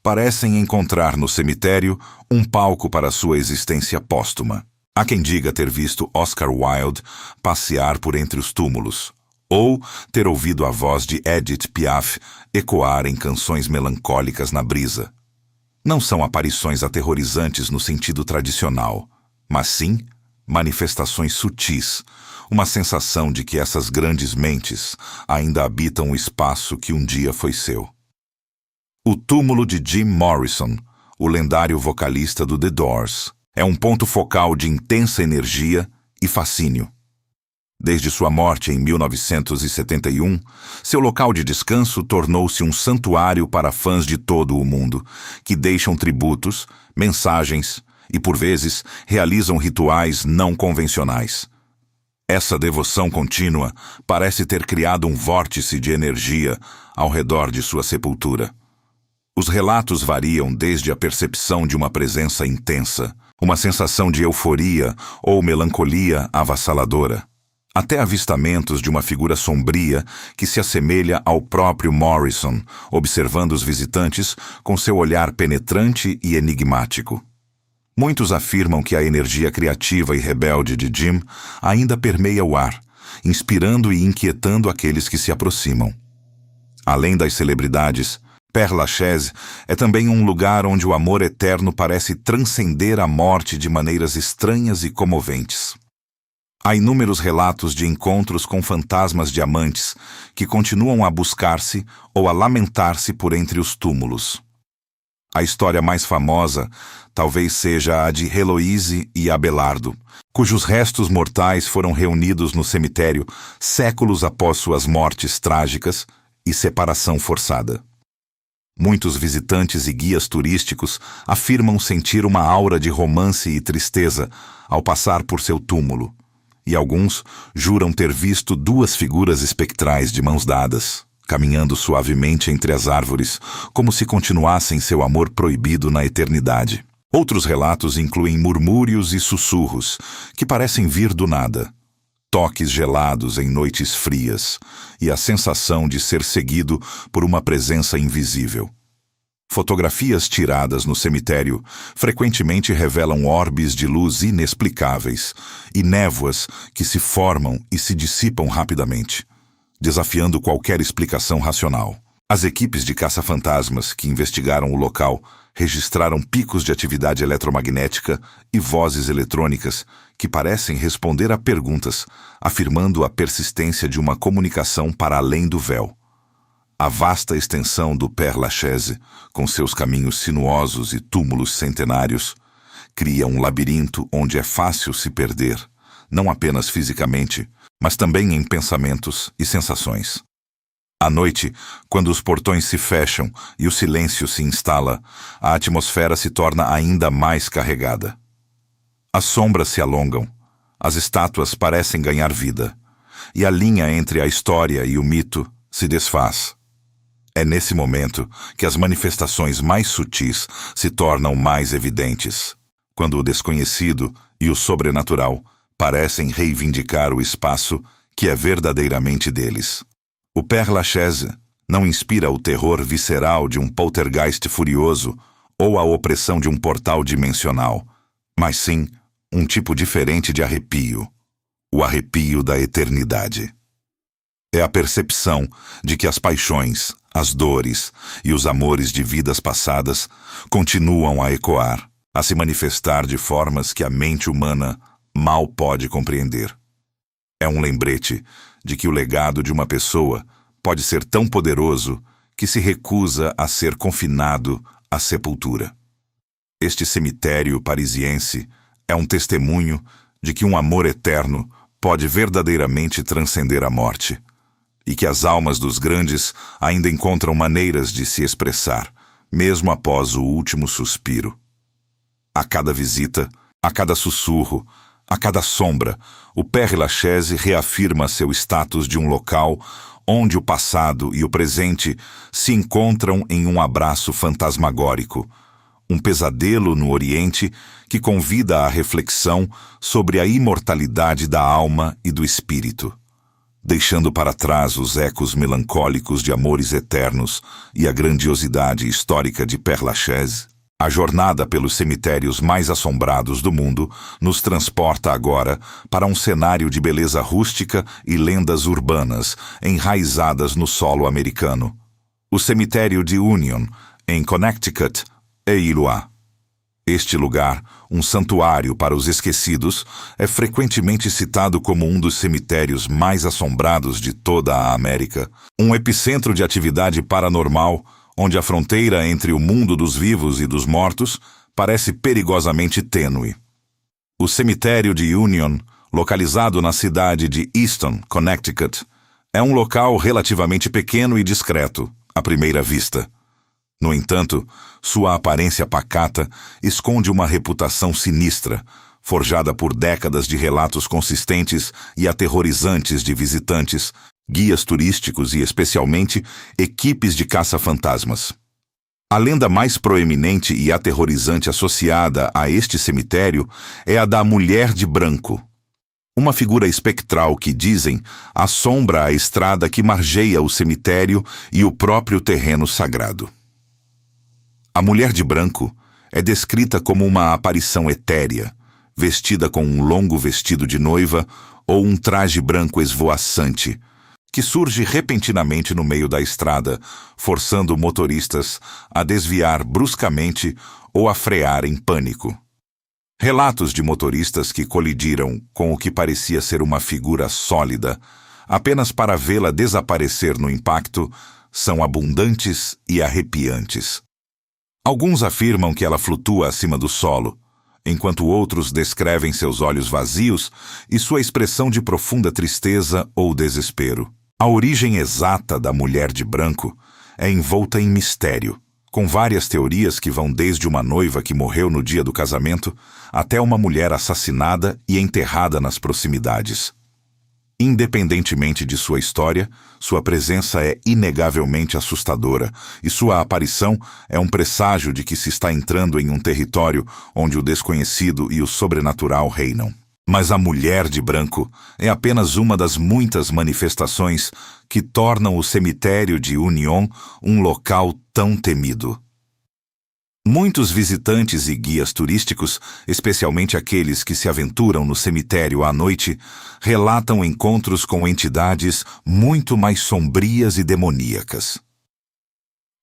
parecem encontrar no cemitério um palco para sua existência póstuma. Há quem diga ter visto Oscar Wilde passear por entre os túmulos, ou ter ouvido a voz de Edith Piaf ecoar em canções melancólicas na brisa. Não são aparições aterrorizantes no sentido tradicional, mas sim manifestações sutis, uma sensação de que essas grandes mentes ainda habitam o espaço que um dia foi seu. O túmulo de Jim Morrison, o lendário vocalista do The Doors, é um ponto focal de intensa energia e fascínio. Desde sua morte em 1971, seu local de descanso tornou-se um santuário para fãs de todo o mundo, que deixam tributos, mensagens e, por vezes, realizam rituais não convencionais. Essa devoção contínua parece ter criado um vórtice de energia ao redor de sua sepultura. Os relatos variam desde a percepção de uma presença intensa, Uma sensação de euforia ou melancolia avassaladora. Até avistamentos de uma figura sombria que se assemelha ao próprio Morrison, observando os visitantes com seu olhar penetrante e enigmático. Muitos afirmam que a energia criativa e rebelde de Jim ainda permeia o ar, inspirando e inquietando aqueles que se aproximam. Além das celebridades, Père-Lachaise é também um lugar onde o amor eterno parece transcender a morte de maneiras estranhas e comoventes. Há inúmeros relatos de encontros com fantasmas de amantes que continuam a buscar-se ou a lamentar-se por entre os túmulos. A história mais famosa talvez seja a de Heloíse e Abelardo, cujos restos mortais foram reunidos no cemitério séculos após suas mortes trágicas e separação forçada. Muitos visitantes e guias turísticos afirmam sentir uma aura de romance e tristeza ao passar por seu túmulo, e alguns juram ter visto duas figuras espectrais de mãos dadas, caminhando suavemente entre as árvores, como se continuassem seu amor proibido na eternidade. Outros relatos incluem murmúrios e sussurros, que parecem vir do nada, toques gelados em noites frias e a sensação de ser seguido por uma presença invisível. Fotografias tiradas no cemitério frequentemente revelam orbes de luz inexplicáveis e névoas que se formam e se dissipam rapidamente, desafiando qualquer explicação racional. As equipes de caça-fantasmas que investigaram o local registraram picos de atividade eletromagnética e vozes eletrônicas que parecem responder a perguntas, afirmando a persistência de uma comunicação para além do véu. A vasta extensão do Père-Lachaise, com seus caminhos sinuosos e túmulos centenários, cria um labirinto onde é fácil se perder, não apenas fisicamente, mas também em pensamentos e sensações. À noite, quando os portões se fecham e o silêncio se instala, a atmosfera se torna ainda mais carregada. As sombras se alongam, as estátuas parecem ganhar vida, e a linha entre a história e o mito se desfaz. É nesse momento que as manifestações mais sutis se tornam mais evidentes, quando o desconhecido e o sobrenatural parecem reivindicar o espaço que é verdadeiramente deles. O Père-Lachaise não inspira o terror visceral de um poltergeist furioso ou a opressão de um portal dimensional, mas sim um tipo diferente de arrepio, o arrepio da eternidade. É a percepção de que as paixões, as dores e os amores de vidas passadas continuam a ecoar, a se manifestar de formas que a mente humana mal pode compreender. É um lembrete de que o legado de uma pessoa pode ser tão poderoso que se recusa a ser confinado à sepultura. Este cemitério parisiense é um testemunho de que um amor eterno pode verdadeiramente transcender a morte, e que as almas dos grandes ainda encontram maneiras de se expressar, mesmo após o último suspiro. A cada visita, a cada sussurro, a cada sombra, o Père-Lachaise reafirma seu status de um local onde o passado e o presente se encontram em um abraço fantasmagórico, um pesadelo no Oriente que convida à reflexão sobre a imortalidade da alma e do espírito, deixando para trás os ecos melancólicos de amores eternos e a grandiosidade histórica de Père-Lachaise. A jornada pelos cemitérios mais assombrados do mundo nos transporta agora para um cenário de beleza rústica e lendas urbanas enraizadas no solo americano. O cemitério de Union, em Connecticut, é Eloy. Este lugar, um santuário para os esquecidos, é frequentemente citado como um dos cemitérios mais assombrados de toda a América, um epicentro de atividade paranormal, onde a fronteira entre o mundo dos vivos e dos mortos parece perigosamente tênue. O cemitério de Union, localizado na cidade de Easton, Connecticut, é um local relativamente pequeno e discreto, à primeira vista. No entanto, sua aparência pacata esconde uma reputação sinistra, forjada por décadas de relatos consistentes e aterrorizantes de visitantes, guias turísticos e, especialmente, equipes de caça-fantasmas. A lenda mais proeminente e aterrorizante associada a este cemitério é a da Mulher de Branco, uma figura espectral que, dizem, assombra a estrada que margeia o cemitério e o próprio terreno sagrado. A Mulher de Branco é descrita como uma aparição etérea, vestida com um longo vestido de noiva ou um traje branco esvoaçante, que surge repentinamente no meio da estrada, forçando motoristas a desviar bruscamente ou a frear em pânico. Relatos de motoristas que colidiram com o que parecia ser uma figura sólida, apenas para vê-la desaparecer no impacto, são abundantes e arrepiantes. Alguns afirmam que ela flutua acima do solo, enquanto outros descrevem seus olhos vazios e sua expressão de profunda tristeza ou desespero. A origem exata da Mulher de Branco é envolta em mistério, com várias teorias que vão desde uma noiva que morreu no dia do casamento até uma mulher assassinada e enterrada nas proximidades. Independentemente de sua história, sua presença é inegavelmente assustadora e sua aparição é um presságio de que se está entrando em um território onde o desconhecido e o sobrenatural reinam. Mas a Mulher de Branco é apenas uma das muitas manifestações que tornam o cemitério de Union um local tão temido. Muitos visitantes e guias turísticos, especialmente aqueles que se aventuram no cemitério à noite, relatam encontros com entidades muito mais sombrias e demoníacas.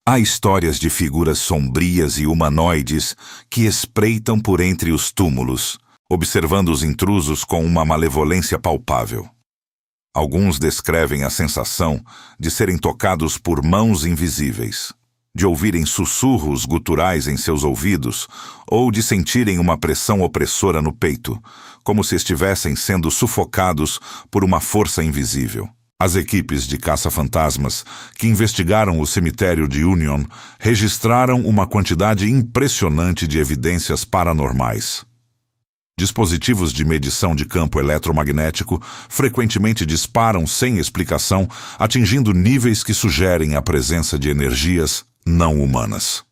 Há histórias de figuras sombrias e humanoides que espreitam por entre os túmulos, observando os intrusos com uma malevolência palpável. Alguns descrevem a sensação de serem tocados por mãos invisíveis, de ouvirem sussurros guturais em seus ouvidos ou de sentirem uma pressão opressora no peito, como se estivessem sendo sufocados por uma força invisível. As equipes de caça-fantasmas que investigaram o cemitério de Union registraram uma quantidade impressionante de evidências paranormais. Dispositivos de medição de campo eletromagnético frequentemente disparam sem explicação, atingindo níveis que sugerem a presença de energias não humanas.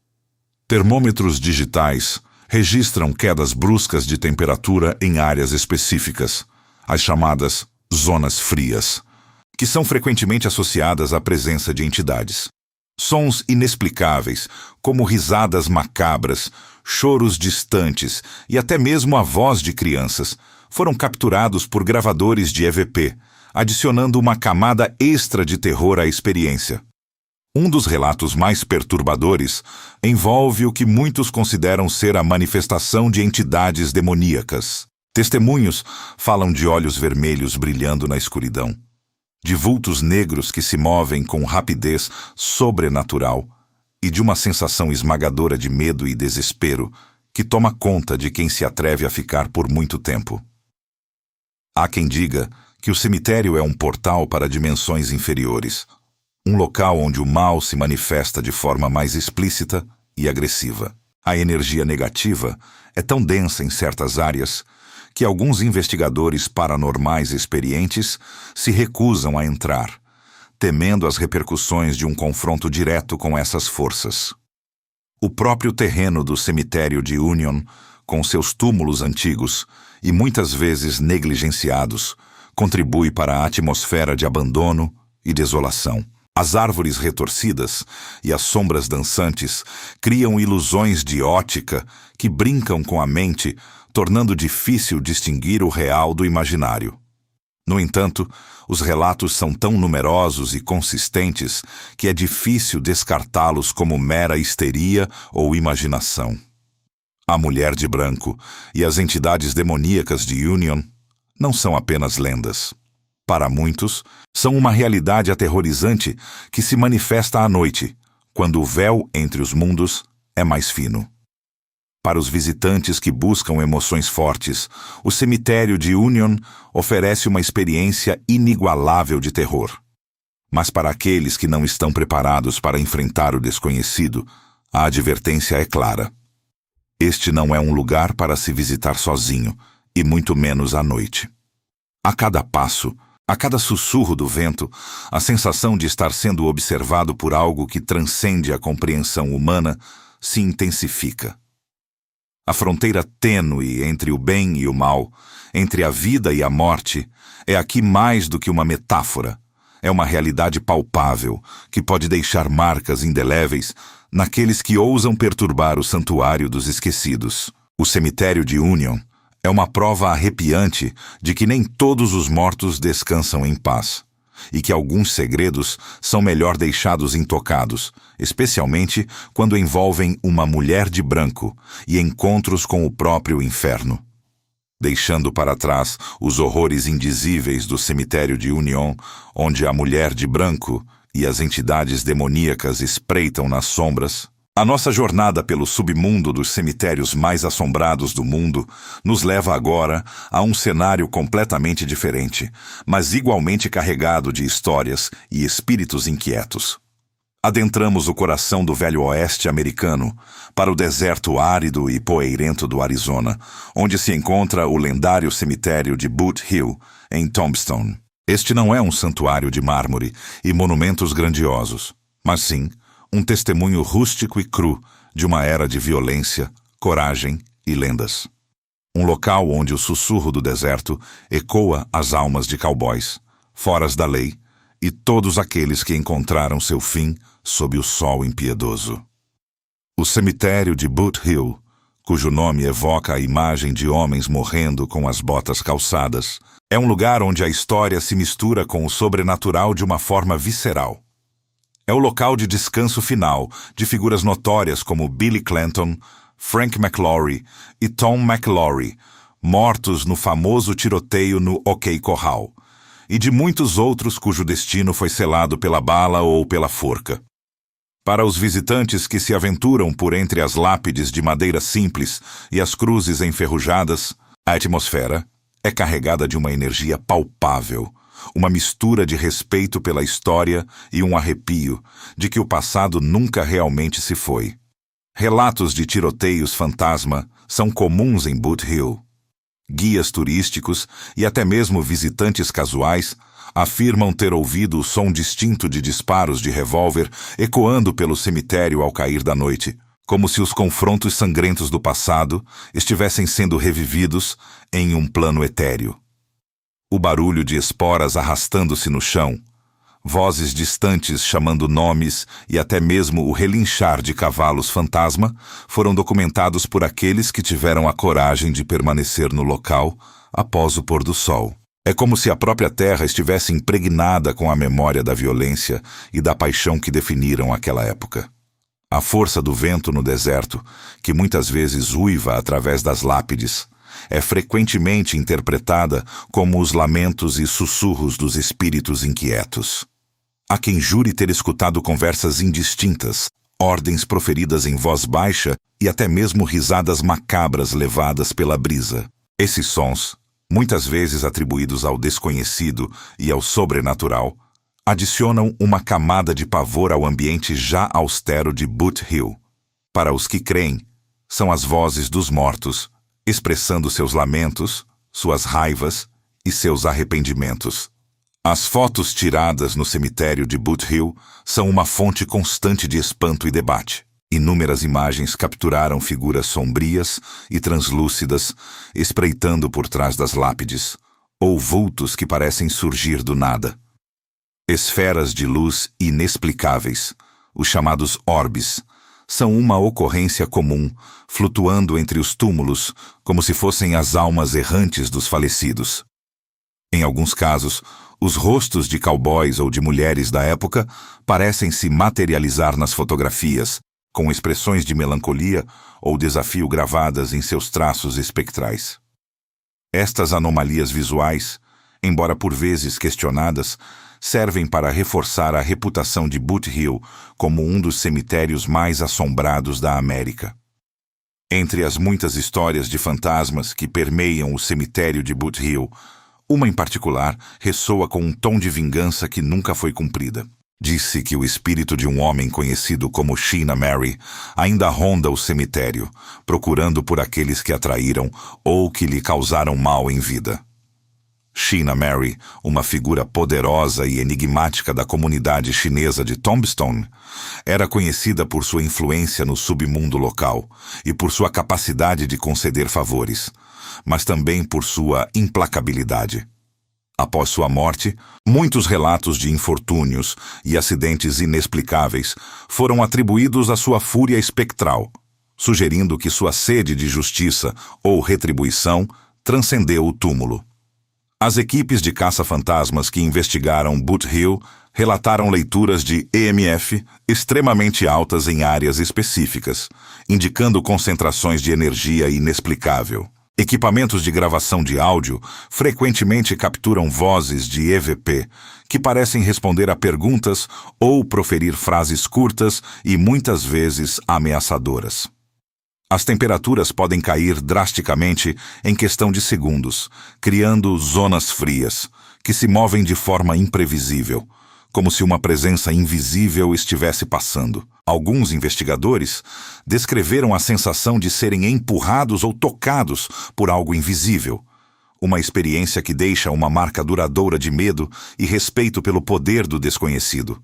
Termômetros digitais registram quedas bruscas de temperatura em áreas específicas, as chamadas zonas frias, que são frequentemente associadas à presença de entidades. Sons inexplicáveis, como risadas macabras, choros distantes e até mesmo a voz de crianças, foram capturados por gravadores de EVP, adicionando uma camada extra de terror à experiência. Um dos relatos mais perturbadores envolve o que muitos consideram ser a manifestação de entidades demoníacas. Testemunhos falam de olhos vermelhos brilhando na escuridão, de vultos negros que se movem com rapidez sobrenatural e de uma sensação esmagadora de medo e desespero que toma conta de quem se atreve a ficar por muito tempo. Há quem diga que o cemitério é um portal para dimensões inferiores, um local onde o mal se manifesta de forma mais explícita e agressiva. A energia negativa é tão densa em certas áreas que alguns investigadores paranormais experientes se recusam a entrar, temendo as repercussões de um confronto direto com essas forças. O próprio terreno do cemitério de Union, com seus túmulos antigos e muitas vezes negligenciados, contribui para a atmosfera de abandono e desolação. As árvores retorcidas e as sombras dançantes criam ilusões de ótica que brincam com a mente, tornando difícil distinguir o real do imaginário. No entanto, os relatos são tão numerosos e consistentes que é difícil descartá-los como mera histeria ou imaginação. A Mulher de Branco e as entidades demoníacas de Union não são apenas lendas. Para muitos, são uma realidade aterrorizante que se manifesta à noite, quando o véu entre os mundos é mais fino. Para os visitantes que buscam emoções fortes, o cemitério de Union oferece uma experiência inigualável de terror. Mas para aqueles que não estão preparados para enfrentar o desconhecido, a advertência é clara. Este não é um lugar para se visitar sozinho, e muito menos à noite. A cada passo, A cada sussurro do vento, a sensação de estar sendo observado por algo que transcende a compreensão humana se intensifica. A fronteira tênue entre o bem e o mal, entre a vida e a morte, é aqui mais do que uma metáfora. É uma realidade palpável, que pode deixar marcas indeléveis naqueles que ousam perturbar o santuário dos esquecidos. O cemitério de Union é uma prova arrepiante de que nem todos os mortos descansam em paz, e que alguns segredos são melhor deixados intocados, especialmente quando envolvem uma mulher de branco e encontros com o próprio inferno. Deixando para trás os horrores indizíveis do cemitério de Union, onde a mulher de branco e as entidades demoníacas espreitam nas sombras, a nossa jornada pelo submundo dos cemitérios mais assombrados do mundo nos leva agora a um cenário completamente diferente, mas igualmente carregado de histórias e espíritos inquietos. Adentramos o coração do velho oeste americano, para o deserto árido e poeirento do Arizona, onde se encontra o lendário cemitério de Boot Hill, em Tombstone. Este não é um santuário de mármore e monumentos grandiosos, mas sim um testemunho rústico e cru de uma era de violência, coragem e lendas. Um local onde o sussurro do deserto ecoa as almas de cowboys, foras da lei, e todos aqueles que encontraram seu fim sob o sol impiedoso. O cemitério de Boot Hill, cujo nome evoca a imagem de homens morrendo com as botas calçadas, é um lugar onde a história se mistura com o sobrenatural de uma forma visceral. É o local de descanso final de figuras notórias como Billy Clanton, Frank McLaury e Tom McLaury, mortos no famoso tiroteio no OK Corral, e de muitos outros cujo destino foi selado pela bala ou pela forca. Para os visitantes que se aventuram por entre as lápides de madeira simples e as cruzes enferrujadas, a atmosfera é carregada de uma energia palpável, uma mistura de respeito pela história e um arrepio de que o passado nunca realmente se foi. Relatos de tiroteios fantasma são comuns em Boot Hill. Guias turísticos e até mesmo visitantes casuais afirmam ter ouvido o som distinto de disparos de revólver ecoando pelo cemitério ao cair da noite, como se os confrontos sangrentos do passado estivessem sendo revividos em um plano etéreo. O barulho de esporas arrastando-se no chão, vozes distantes chamando nomes e até mesmo o relinchar de cavalos fantasma foram documentados por aqueles que tiveram a coragem de permanecer no local após o pôr do sol. É como se a própria terra estivesse impregnada com a memória da violência e da paixão que definiram aquela época. A força do vento no deserto, que muitas vezes uiva através das lápides, é frequentemente interpretada como os lamentos e sussurros dos espíritos inquietos. Há quem jure ter escutado conversas indistintas, ordens proferidas em voz baixa e até mesmo risadas macabras levadas pela brisa. Esses sons, muitas vezes atribuídos ao desconhecido e ao sobrenatural, adicionam uma camada de pavor ao ambiente já austero de Boot Hill. Para os que creem, são as vozes dos mortos, expressando seus lamentos, suas raivas e seus arrependimentos. As fotos tiradas no cemitério de Boot Hill são uma fonte constante de espanto e debate. Inúmeras imagens capturaram figuras sombrias e translúcidas, espreitando por trás das lápides, ou vultos que parecem surgir do nada. Esferas de luz inexplicáveis, os chamados orbes, são uma ocorrência comum, flutuando entre os túmulos, como se fossem as almas errantes dos falecidos. Em alguns casos, os rostos de cowboys ou de mulheres da época parecem se materializar nas fotografias, com expressões de melancolia ou desafio gravadas em seus traços espectrais. Estas anomalias visuais, embora por vezes questionadas, servem para reforçar a reputação de Boot Hill como um dos cemitérios mais assombrados da América. Entre as muitas histórias de fantasmas que permeiam o cemitério de Boot Hill, uma em particular ressoa com um tom de vingança que nunca foi cumprida. Disse que o espírito de um homem conhecido como Sheena Mary ainda ronda o cemitério, procurando por aqueles que a traíram ou que lhe causaram mal em vida. China Mary, uma figura poderosa e enigmática da comunidade chinesa de Tombstone, era conhecida por sua influência no submundo local e por sua capacidade de conceder favores, mas também por sua implacabilidade. Após sua morte, muitos relatos de infortúnios e acidentes inexplicáveis foram atribuídos à sua fúria espectral, sugerindo que sua sede de justiça ou retribuição transcendeu o túmulo. As equipes de caça-fantasmas que investigaram Boot Hill relataram leituras de EMF extremamente altas em áreas específicas, indicando concentrações de energia inexplicável. Equipamentos de gravação de áudio frequentemente capturam vozes de EVP, que parecem responder a perguntas ou proferir frases curtas e muitas vezes ameaçadoras. As temperaturas podem cair drasticamente em questão de segundos, criando zonas frias, que se movem de forma imprevisível, como se uma presença invisível estivesse passando. Alguns investigadores descreveram a sensação de serem empurrados ou tocados por algo invisível, uma experiência que deixa uma marca duradoura de medo e respeito pelo poder do desconhecido.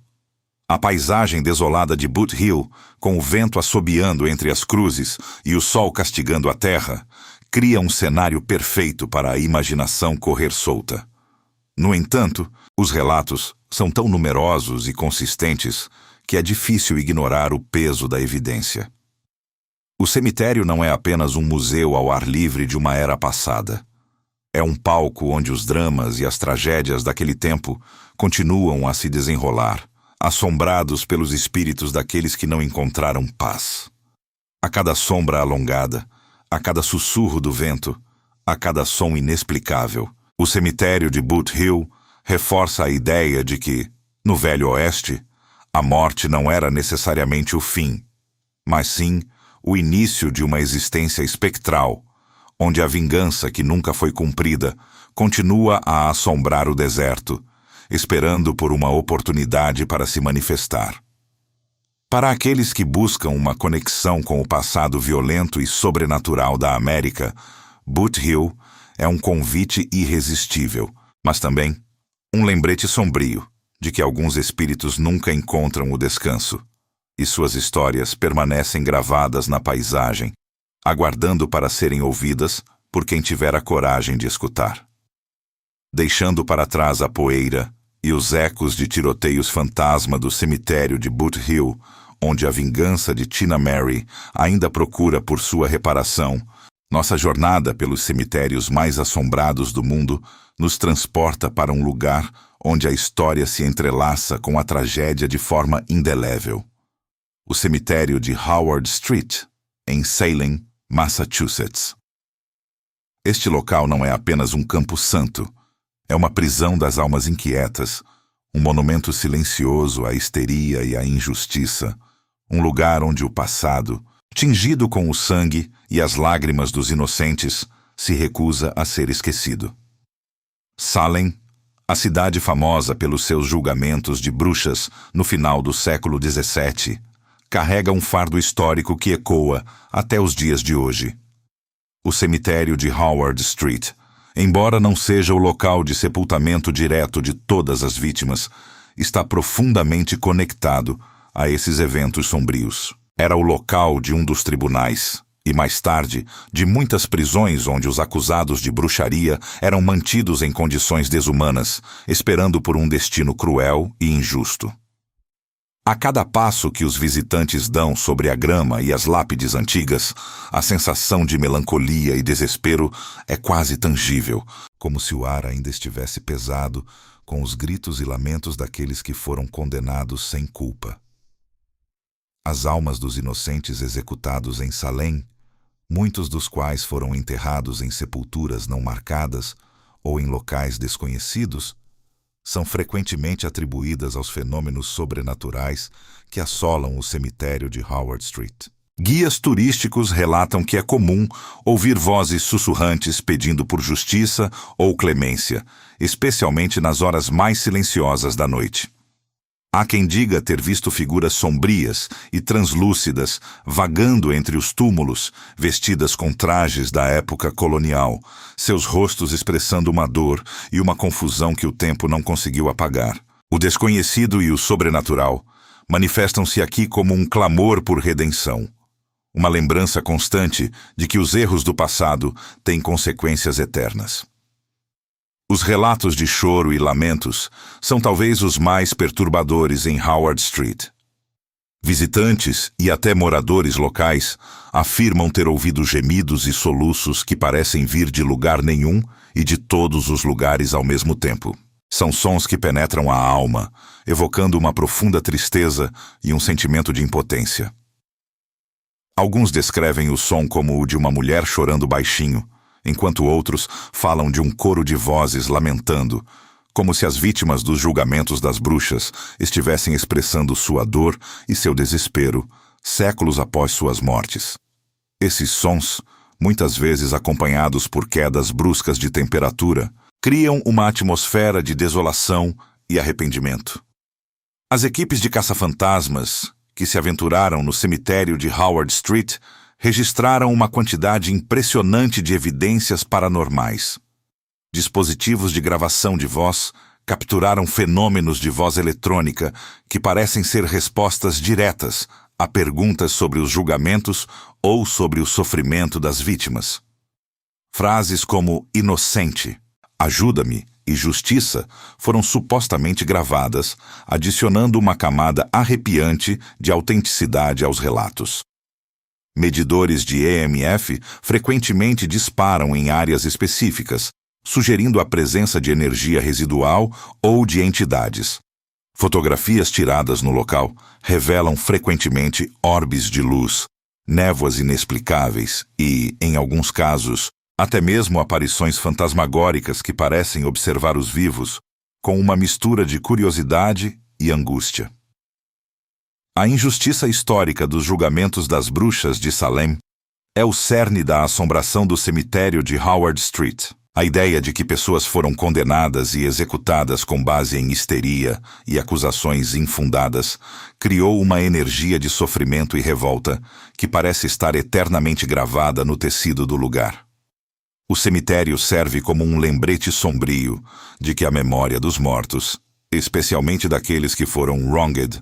A paisagem desolada de Boot Hill, com o vento assobiando entre as cruzes e o sol castigando a terra, cria um cenário perfeito para a imaginação correr solta. No entanto, os relatos são tão numerosos e consistentes que é difícil ignorar o peso da evidência. O cemitério não é apenas um museu ao ar livre de uma era passada. É um palco onde os dramas e as tragédias daquele tempo continuam a se desenrolar, assombrados pelos espíritos daqueles que não encontraram paz. A cada sombra alongada, a cada sussurro do vento, a cada som inexplicável, o cemitério de Boot Hill reforça a ideia de que, no Velho Oeste, a morte não era necessariamente o fim, mas sim o início de uma existência espectral, onde a vingança que nunca foi cumprida continua a assombrar o deserto, esperando por uma oportunidade para se manifestar. Para aqueles que buscam uma conexão com o passado violento e sobrenatural da América, Boot Hill é um convite irresistível, mas também um lembrete sombrio de que alguns espíritos nunca encontram o descanso, e suas histórias permanecem gravadas na paisagem, aguardando para serem ouvidas por quem tiver a coragem de escutar. Deixando para trás a poeira e os ecos de tiroteios fantasma do cemitério de Boot Hill, onde a vingança de China Mary ainda procura por sua reparação, nossa jornada pelos cemitérios mais assombrados do mundo nos transporta para um lugar onde a história se entrelaça com a tragédia de forma indelével. O cemitério de Howard Street, em Salem, Massachusetts. Este local não é apenas um campo santo, é uma prisão das almas inquietas, um monumento silencioso à histeria e à injustiça, um lugar onde o passado, tingido com o sangue e as lágrimas dos inocentes, se recusa a ser esquecido. Salem, a cidade famosa pelos seus julgamentos de bruxas no final do século XVII, carrega um fardo histórico que ecoa até os dias de hoje. O cemitério de Howard Street, embora não seja o local de sepultamento direto de todas as vítimas, está profundamente conectado a esses eventos sombrios. Era o local de um dos tribunais, e mais tarde, de muitas prisões onde os acusados de bruxaria eram mantidos em condições desumanas, esperando por um destino cruel e injusto. A cada passo que os visitantes dão sobre a grama e as lápides antigas, a sensação de melancolia e desespero é quase tangível, como se o ar ainda estivesse pesado com os gritos e lamentos daqueles que foram condenados sem culpa. As almas dos inocentes executados em Salem, muitos dos quais foram enterrados em sepulturas não marcadas ou em locais desconhecidos, são frequentemente atribuídas aos fenômenos sobrenaturais que assolam o cemitério de Howard Street. Guias turísticos relatam que é comum ouvir vozes sussurrantes pedindo por justiça ou clemência, especialmente nas horas mais silenciosas da noite. Há quem diga ter visto figuras sombrias e translúcidas vagando entre os túmulos, vestidas com trajes da época colonial, seus rostos expressando uma dor e uma confusão que o tempo não conseguiu apagar. O desconhecido e o sobrenatural manifestam-se aqui como um clamor por redenção, uma lembrança constante de que os erros do passado têm consequências eternas. Os relatos de choro e lamentos são talvez os mais perturbadores em Howard Street. Visitantes e até moradores locais afirmam ter ouvido gemidos e soluços que parecem vir de lugar nenhum e de todos os lugares ao mesmo tempo. São sons que penetram a alma, evocando uma profunda tristeza e um sentimento de impotência. Alguns descrevem o som como o de uma mulher chorando baixinho, enquanto outros falam de um coro de vozes lamentando, como se as vítimas dos julgamentos das bruxas estivessem expressando sua dor e seu desespero séculos após suas mortes. Esses sons, muitas vezes acompanhados por quedas bruscas de temperatura, criam uma atmosfera de desolação e arrependimento. As equipes de caça-fantasmas que se aventuraram no cemitério de Howard Street registraram uma quantidade impressionante de evidências paranormais. Dispositivos de gravação de voz capturaram fenômenos de voz eletrônica que parecem ser respostas diretas a perguntas sobre os julgamentos ou sobre o sofrimento das vítimas. Frases como inocente, ajuda-me e justiça foram supostamente gravadas, adicionando uma camada arrepiante de autenticidade aos relatos. Medidores de EMF frequentemente disparam em áreas específicas, sugerindo a presença de energia residual ou de entidades. Fotografias tiradas no local revelam frequentemente orbes de luz, névoas inexplicáveis e, em alguns casos, até mesmo aparições fantasmagóricas que parecem observar os vivos, com uma mistura de curiosidade e angústia. A injustiça histórica dos julgamentos das bruxas de Salem é o cerne da assombração do cemitério de Howard Street. A ideia de que pessoas foram condenadas e executadas com base em histeria e acusações infundadas criou uma energia de sofrimento e revolta que parece estar eternamente gravada no tecido do lugar. O cemitério serve como um lembrete sombrio de que a memória dos mortos, especialmente daqueles que foram wronged,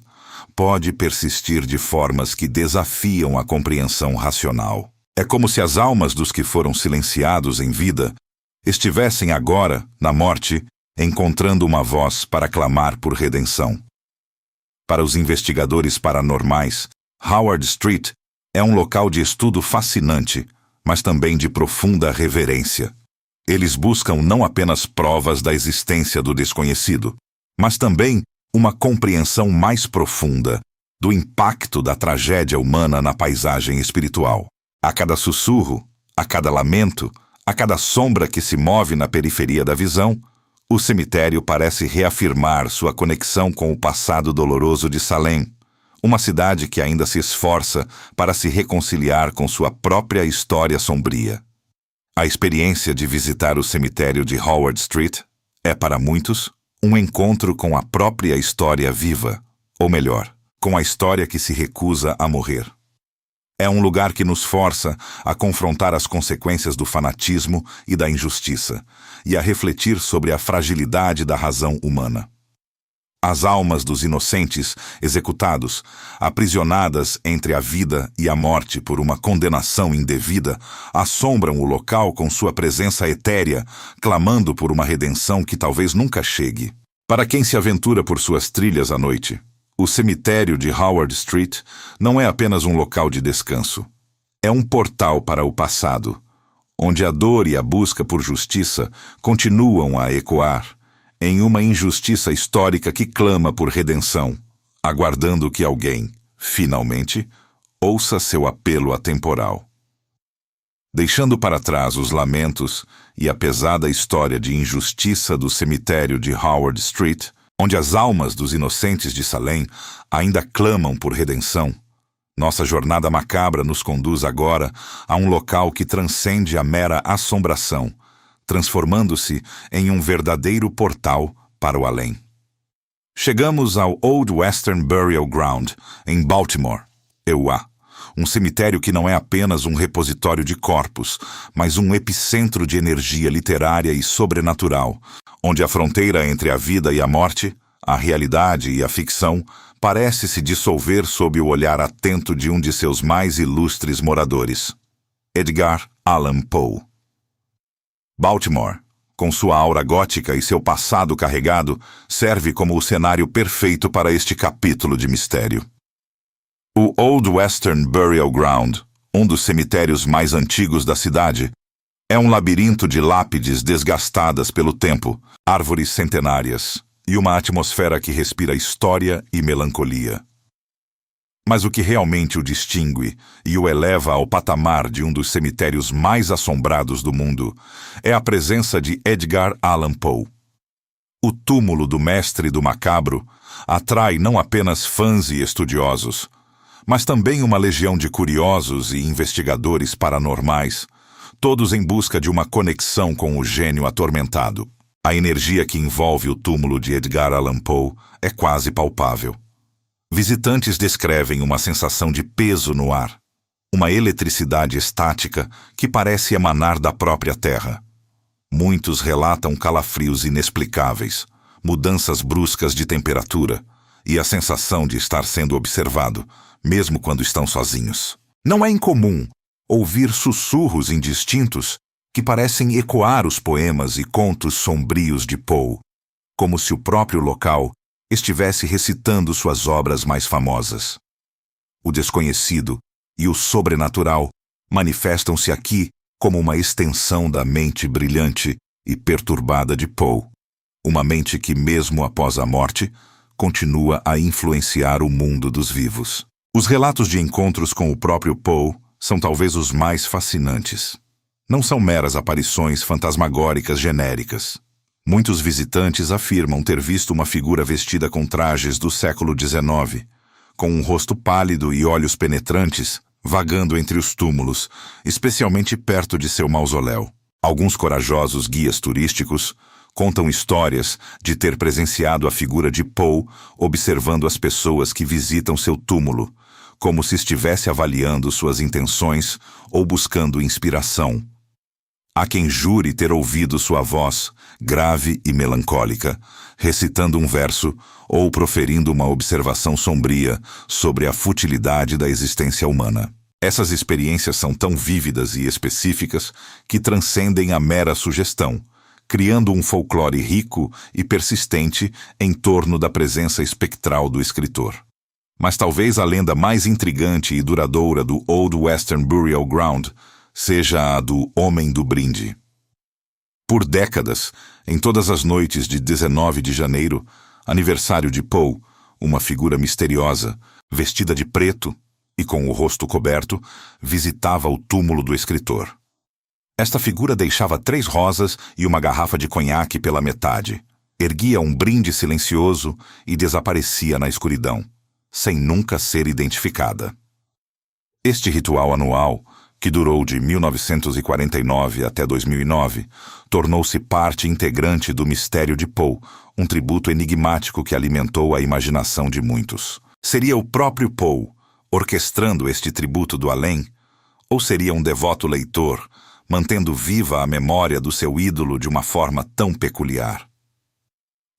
pode persistir de formas que desafiam a compreensão racional. É como se as almas dos que foram silenciados em vida estivessem agora, na morte, encontrando uma voz para clamar por redenção. Para os investigadores paranormais, Howard Street é um local de estudo fascinante, mas também de profunda reverência. Eles buscam não apenas provas da existência do desconhecido, mas também uma compreensão mais profunda do impacto da tragédia humana na paisagem espiritual. A cada sussurro, a cada lamento, a cada sombra que se move na periferia da visão, o cemitério parece reafirmar sua conexão com o passado doloroso de Salem, uma cidade que ainda se esforça para se reconciliar com sua própria história sombria. A experiência de visitar o cemitério de Howard Street é, para muitos, um encontro com a própria história viva, ou melhor, com a história que se recusa a morrer. É um lugar que nos força a confrontar as consequências do fanatismo e da injustiça, e a refletir sobre a fragilidade da razão humana. As almas dos inocentes executados, aprisionadas entre a vida e a morte por uma condenação indevida, assombram o local com sua presença etérea, clamando por uma redenção que talvez nunca chegue. Para quem se aventura por suas trilhas à noite, o cemitério de Howard Street não é apenas um local de descanso. É um portal para o passado, onde a dor e a busca por justiça continuam a ecoar, em uma injustiça histórica que clama por redenção, aguardando que alguém, finalmente, ouça seu apelo atemporal. Deixando para trás os lamentos e a pesada história de injustiça do cemitério de Howard Street, onde as almas dos inocentes de Salem ainda clamam por redenção, nossa jornada macabra nos conduz agora a um local que transcende a mera assombração, transformando-se em um verdadeiro portal para o além. Chegamos ao Old Western Burial Ground, em Baltimore, EUA. Um cemitério que não é apenas um repositório de corpos, mas um epicentro de energia literária e sobrenatural, onde a fronteira entre a vida e a morte, a realidade e a ficção, parece se dissolver sob o olhar atento de um de seus mais ilustres moradores, Edgar Allan Poe. Baltimore, com sua aura gótica e seu passado carregado, serve como o cenário perfeito para este capítulo de mistério. O Old Western Burial Ground, um dos cemitérios mais antigos da cidade, é um labirinto de lápides desgastadas pelo tempo, árvores centenárias e uma atmosfera que respira história e melancolia. Mas o que realmente o distingue e o eleva ao patamar de um dos cemitérios mais assombrados do mundo é a presença de Edgar Allan Poe. O túmulo do mestre do macabro atrai não apenas fãs e estudiosos, mas também uma legião de curiosos e investigadores paranormais, todos em busca de uma conexão com o gênio atormentado. A energia que envolve o túmulo de Edgar Allan Poe é quase palpável. Visitantes descrevem uma sensação de peso no ar, uma eletricidade estática que parece emanar da própria terra. Muitos relatam calafrios inexplicáveis, mudanças bruscas de temperatura e a sensação de estar sendo observado, mesmo quando estão sozinhos. Não é incomum ouvir sussurros indistintos que parecem ecoar os poemas e contos sombrios de Poe, como se o próprio local estivesse recitando suas obras mais famosas. O desconhecido e o sobrenatural manifestam-se aqui como uma extensão da mente brilhante e perturbada de Poe, uma mente que, mesmo após a morte, continua a influenciar o mundo dos vivos. Os relatos de encontros com o próprio Poe são talvez os mais fascinantes. Não são meras aparições fantasmagóricas genéricas. Muitos visitantes afirmam ter visto uma figura vestida com trajes do século XIX, com um rosto pálido e olhos penetrantes, vagando entre os túmulos, especialmente perto de seu mausoléu. Alguns corajosos guias turísticos contam histórias de ter presenciado a figura de Poe observando as pessoas que visitam seu túmulo, como se estivesse avaliando suas intenções ou buscando inspiração. Há quem jure ter ouvido sua voz, grave e melancólica, recitando um verso ou proferindo uma observação sombria sobre a futilidade da existência humana. Essas experiências são tão vívidas e específicas que transcendem a mera sugestão, criando um folclore rico e persistente em torno da presença espectral do escritor. Mas talvez a lenda mais intrigante e duradoura do Old Western Burial Ground seja a do Homem do Brinde. Por décadas, em todas as noites de 19 de janeiro, aniversário de Poe, uma figura misteriosa, vestida de preto e com o rosto coberto, visitava o túmulo do escritor. Esta figura deixava 3 rosas e uma garrafa de conhaque pela metade, erguia um brinde silencioso e desaparecia na escuridão, sem nunca ser identificada. Este ritual anual, que durou de 1949 até 2009, tornou-se parte integrante do mistério de Poe, um tributo enigmático que alimentou a imaginação de muitos. Seria o próprio Poe orquestrando este tributo do além? Ou seria um devoto leitor, mantendo viva a memória do seu ídolo de uma forma tão peculiar?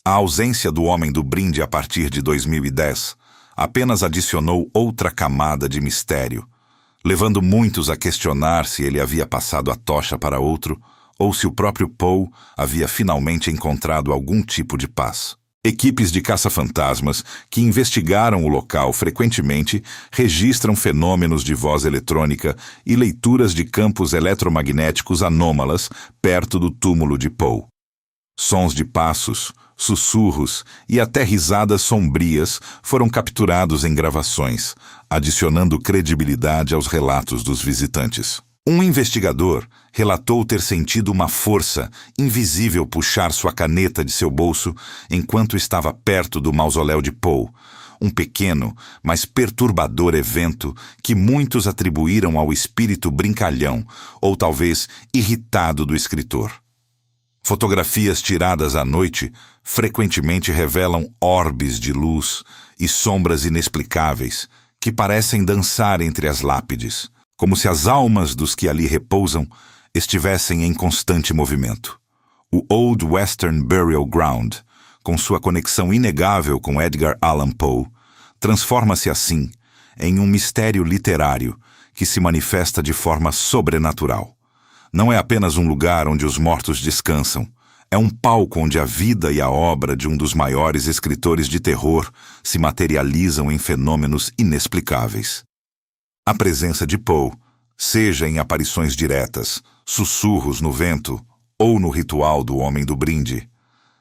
A ausência do Homem do Brinde a partir de 2010 apenas adicionou outra camada de mistério, levando muitos a questionar se ele havia passado a tocha para outro ou se o próprio Poe havia finalmente encontrado algum tipo de paz. Equipes de caça-fantasmas que investigaram o local frequentemente registram fenômenos de voz eletrônica e leituras de campos eletromagnéticos anômalas perto do túmulo de Poe. Sons de passos, sussurros e até risadas sombrias foram capturados em gravações, adicionando credibilidade aos relatos dos visitantes. Um investigador relatou ter sentido uma força invisível puxar sua caneta de seu bolso enquanto estava perto do mausoléu de Poe, um pequeno, mas perturbador evento que muitos atribuíram ao espírito brincalhão ou talvez irritado do escritor. Fotografias tiradas à noite frequentemente revelam orbes de luz e sombras inexplicáveis que parecem dançar entre as lápides, como se as almas dos que ali repousam estivessem em constante movimento. O Old Western Burial Ground, com sua conexão inegável com Edgar Allan Poe, transforma-se assim em um mistério literário que se manifesta de forma sobrenatural. Não é apenas um lugar onde os mortos descansam, é um palco onde a vida e a obra de um dos maiores escritores de terror se materializam em fenômenos inexplicáveis. A presença de Poe, seja em aparições diretas, sussurros no vento ou no ritual do Homem do Brinde,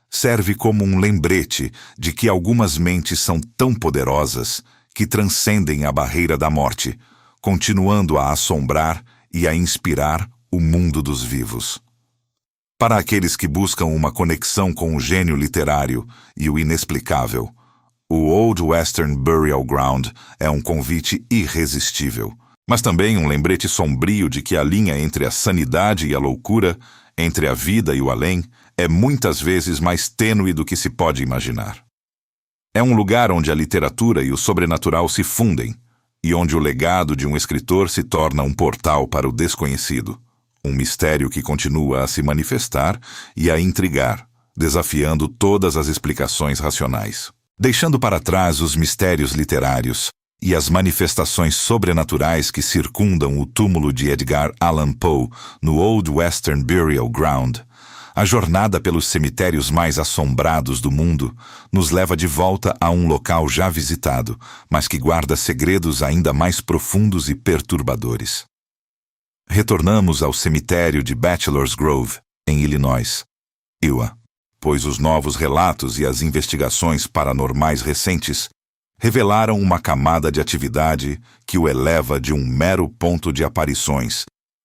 serve como um lembrete de que algumas mentes são tão poderosas que transcendem a barreira da morte, continuando a assombrar e a inspirar o mundo dos vivos. Para aqueles que buscam uma conexão com o gênio literário e o inexplicável, o Old Western Burial Ground é um convite irresistível, mas também um lembrete sombrio de que a linha entre a sanidade e a loucura, entre a vida e o além, é muitas vezes mais tênue do que se pode imaginar. É um lugar onde a literatura e o sobrenatural se fundem, e onde o legado de um escritor se torna um portal para o desconhecido. Um mistério que continua a se manifestar e a intrigar, desafiando todas as explicações racionais. Deixando para trás os mistérios literários e as manifestações sobrenaturais que circundam o túmulo de Edgar Allan Poe no Old Western Burial Ground, a jornada pelos cemitérios mais assombrados do mundo nos leva de volta a um local já visitado, mas que guarda segredos ainda mais profundos e perturbadores. Retornamos ao cemitério de Bachelor's Grove, em Illinois, Iowa, pois os novos relatos e as investigações paranormais recentes revelaram uma camada de atividade que o eleva de um mero ponto de aparições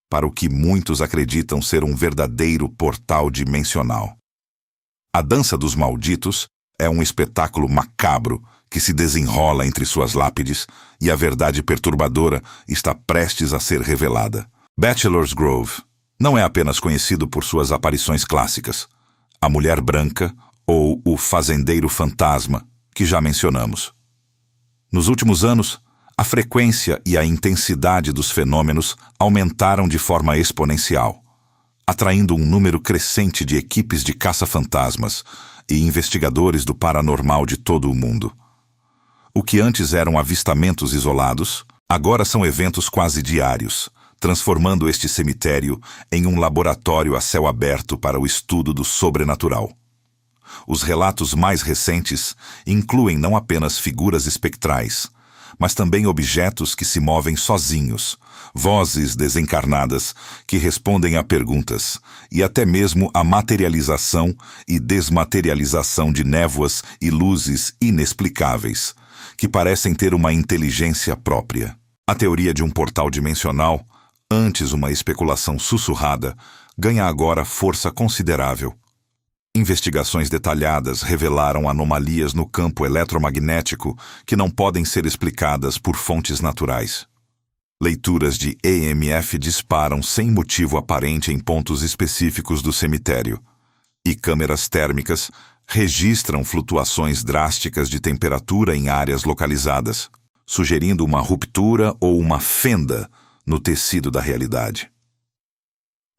para o que muitos acreditam ser um verdadeiro portal dimensional. A Dança dos Malditos é um espetáculo macabro que se desenrola entre suas lápides e a verdade perturbadora está prestes a ser revelada. Bachelor's Grove não é apenas conhecido por suas aparições clássicas, a Mulher Branca ou o Fazendeiro Fantasma, que já mencionamos. Nos últimos anos, a frequência e a intensidade dos fenômenos aumentaram de forma exponencial, atraindo um número crescente de equipes de caça-fantasmas e investigadores do paranormal de todo o mundo. O que antes eram avistamentos isolados, agora são eventos quase diários, transformando este cemitério em um laboratório a céu aberto para o estudo do sobrenatural. Os relatos mais recentes incluem não apenas figuras espectrais, mas também objetos que se movem sozinhos, vozes desencarnadas que respondem a perguntas, e até mesmo a materialização e desmaterialização de névoas e luzes inexplicáveis, que parecem ter uma inteligência própria. A teoria de um portal dimensional, antes uma especulação sussurrada, ganha agora força considerável. Investigações detalhadas revelaram anomalias no campo eletromagnético que não podem ser explicadas por fontes naturais. Leituras de EMF disparam sem motivo aparente em pontos específicos do cemitério, e câmeras térmicas registram flutuações drásticas de temperatura em áreas localizadas, sugerindo uma ruptura ou uma fenda no tecido da realidade.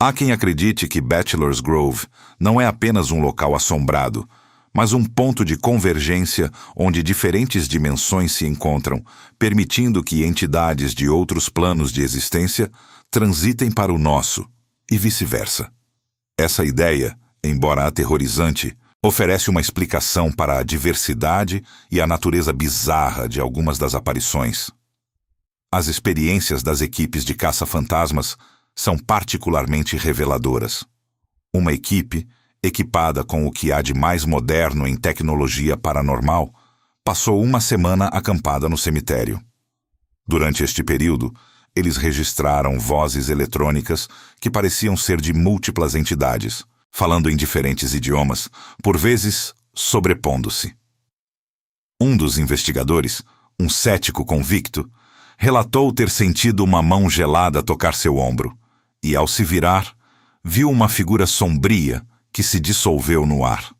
Há quem acredite que Bachelor's Grove não é apenas um local assombrado, mas um ponto de convergência onde diferentes dimensões se encontram, permitindo que entidades de outros planos de existência transitem para o nosso, e vice-versa. Essa ideia, embora aterrorizante, oferece uma explicação para a diversidade e a natureza bizarra de algumas das aparições. As experiências das equipes de caça-fantasmas são particularmente reveladoras. Uma equipe, equipada com o que há de mais moderno em tecnologia paranormal, passou uma semana acampada no cemitério. Durante este período, eles registraram vozes eletrônicas que pareciam ser de múltiplas entidades, falando em diferentes idiomas, por vezes sobrepondo-se. Um dos investigadores, um cético convicto, relatou ter sentido uma mão gelada tocar seu ombro, e ao se virar, viu uma figura sombria que se dissolveu no ar.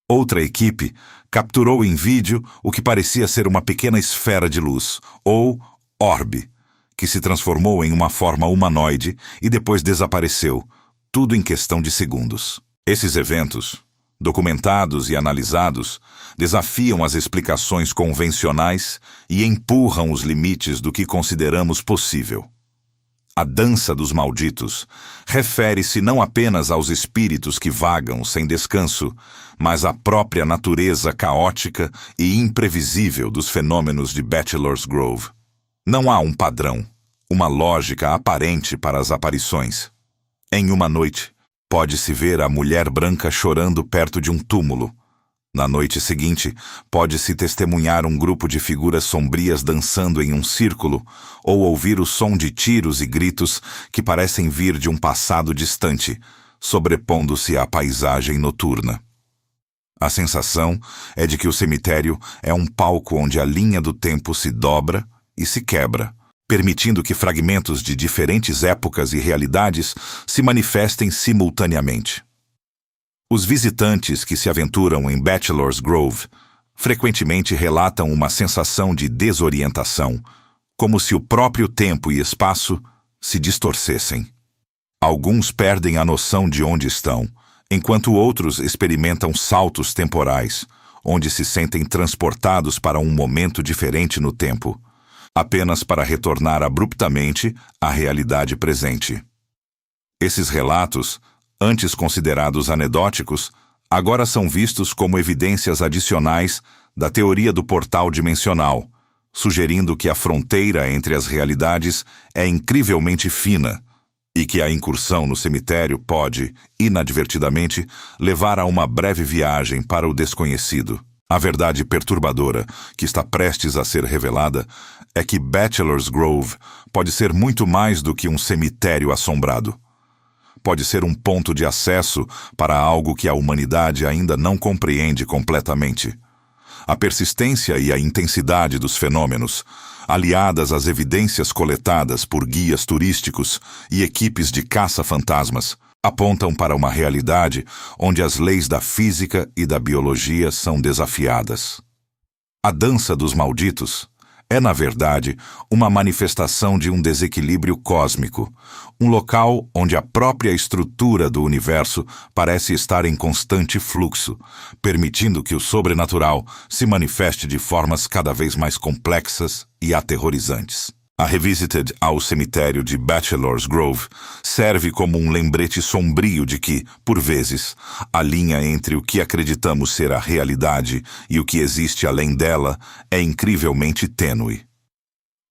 Outra equipe capturou em vídeo o que parecia ser uma pequena esfera de luz, ou orbe, que se transformou em uma forma humanoide e depois desapareceu, tudo em questão de segundos. Esses eventos, documentados e analisados, desafiam as explicações convencionais e empurram os limites do que consideramos possível. A dança dos malditos refere-se não apenas aos espíritos que vagam sem descanso, mas à própria natureza caótica e imprevisível dos fenômenos de Bachelor's Grove. Não há um padrão, uma lógica aparente para as aparições. Em uma noite, pode-se ver a mulher branca chorando perto de um túmulo. Na noite seguinte, pode-se testemunhar um grupo de figuras sombrias dançando em um círculo, ou ouvir o som de tiros e gritos que parecem vir de um passado distante, sobrepondo-se à paisagem noturna. A sensação é de que o cemitério é um palco onde a linha do tempo se dobra e se quebra, permitindo que fragmentos de diferentes épocas e realidades se manifestem simultaneamente. Os visitantes que se aventuram em Bachelor's Grove frequentemente relatam uma sensação de desorientação, como se o próprio tempo e espaço se distorcessem. Alguns perdem a noção de onde estão, enquanto outros experimentam saltos temporais, onde se sentem transportados para um momento diferente no tempo, apenas para retornar abruptamente à realidade presente. Esses relatos, antes considerados anedóticos, agora são vistos como evidências adicionais da teoria do portal dimensional, sugerindo que a fronteira entre as realidades é incrivelmente fina e que a incursão no cemitério pode, inadvertidamente, levar a uma breve viagem para o desconhecido. A verdade perturbadora que está prestes a ser revelada é que Bachelor's Grove pode ser muito mais do que um cemitério assombrado. Pode ser um ponto de acesso para algo que a humanidade ainda não compreende completamente. A persistência e a intensidade dos fenômenos, aliadas às evidências coletadas por guias turísticos e equipes de caça-fantasmas, apontam para uma realidade onde as leis da física e da biologia são desafiadas. A dança dos malditos é, na verdade, uma manifestação de um desequilíbrio cósmico, um local onde a própria estrutura do universo parece estar em constante fluxo, permitindo que o sobrenatural se manifeste de formas cada vez mais complexas e aterrorizantes. A Revisited ao cemitério de Bachelor's Grove serve como um lembrete sombrio de que, por vezes, a linha entre o que acreditamos ser a realidade e o que existe além dela é incrivelmente tênue.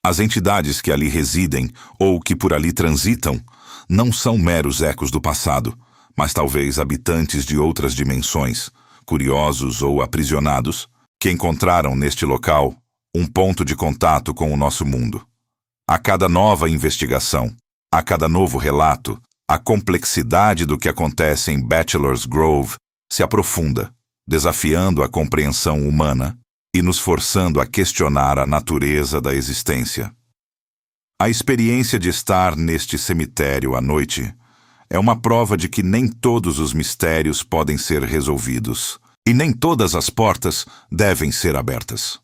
As entidades que ali residem ou que por ali transitam não são meros ecos do passado, mas talvez habitantes de outras dimensões, curiosos ou aprisionados, que encontraram neste local um ponto de contato com o nosso mundo. A cada nova investigação, a cada novo relato, a complexidade do que acontece em Bachelor's Grove se aprofunda, desafiando a compreensão humana e nos forçando a questionar a natureza da existência. A experiência de estar neste cemitério à noite é uma prova de que nem todos os mistérios podem ser resolvidos, e nem todas as portas devem ser abertas.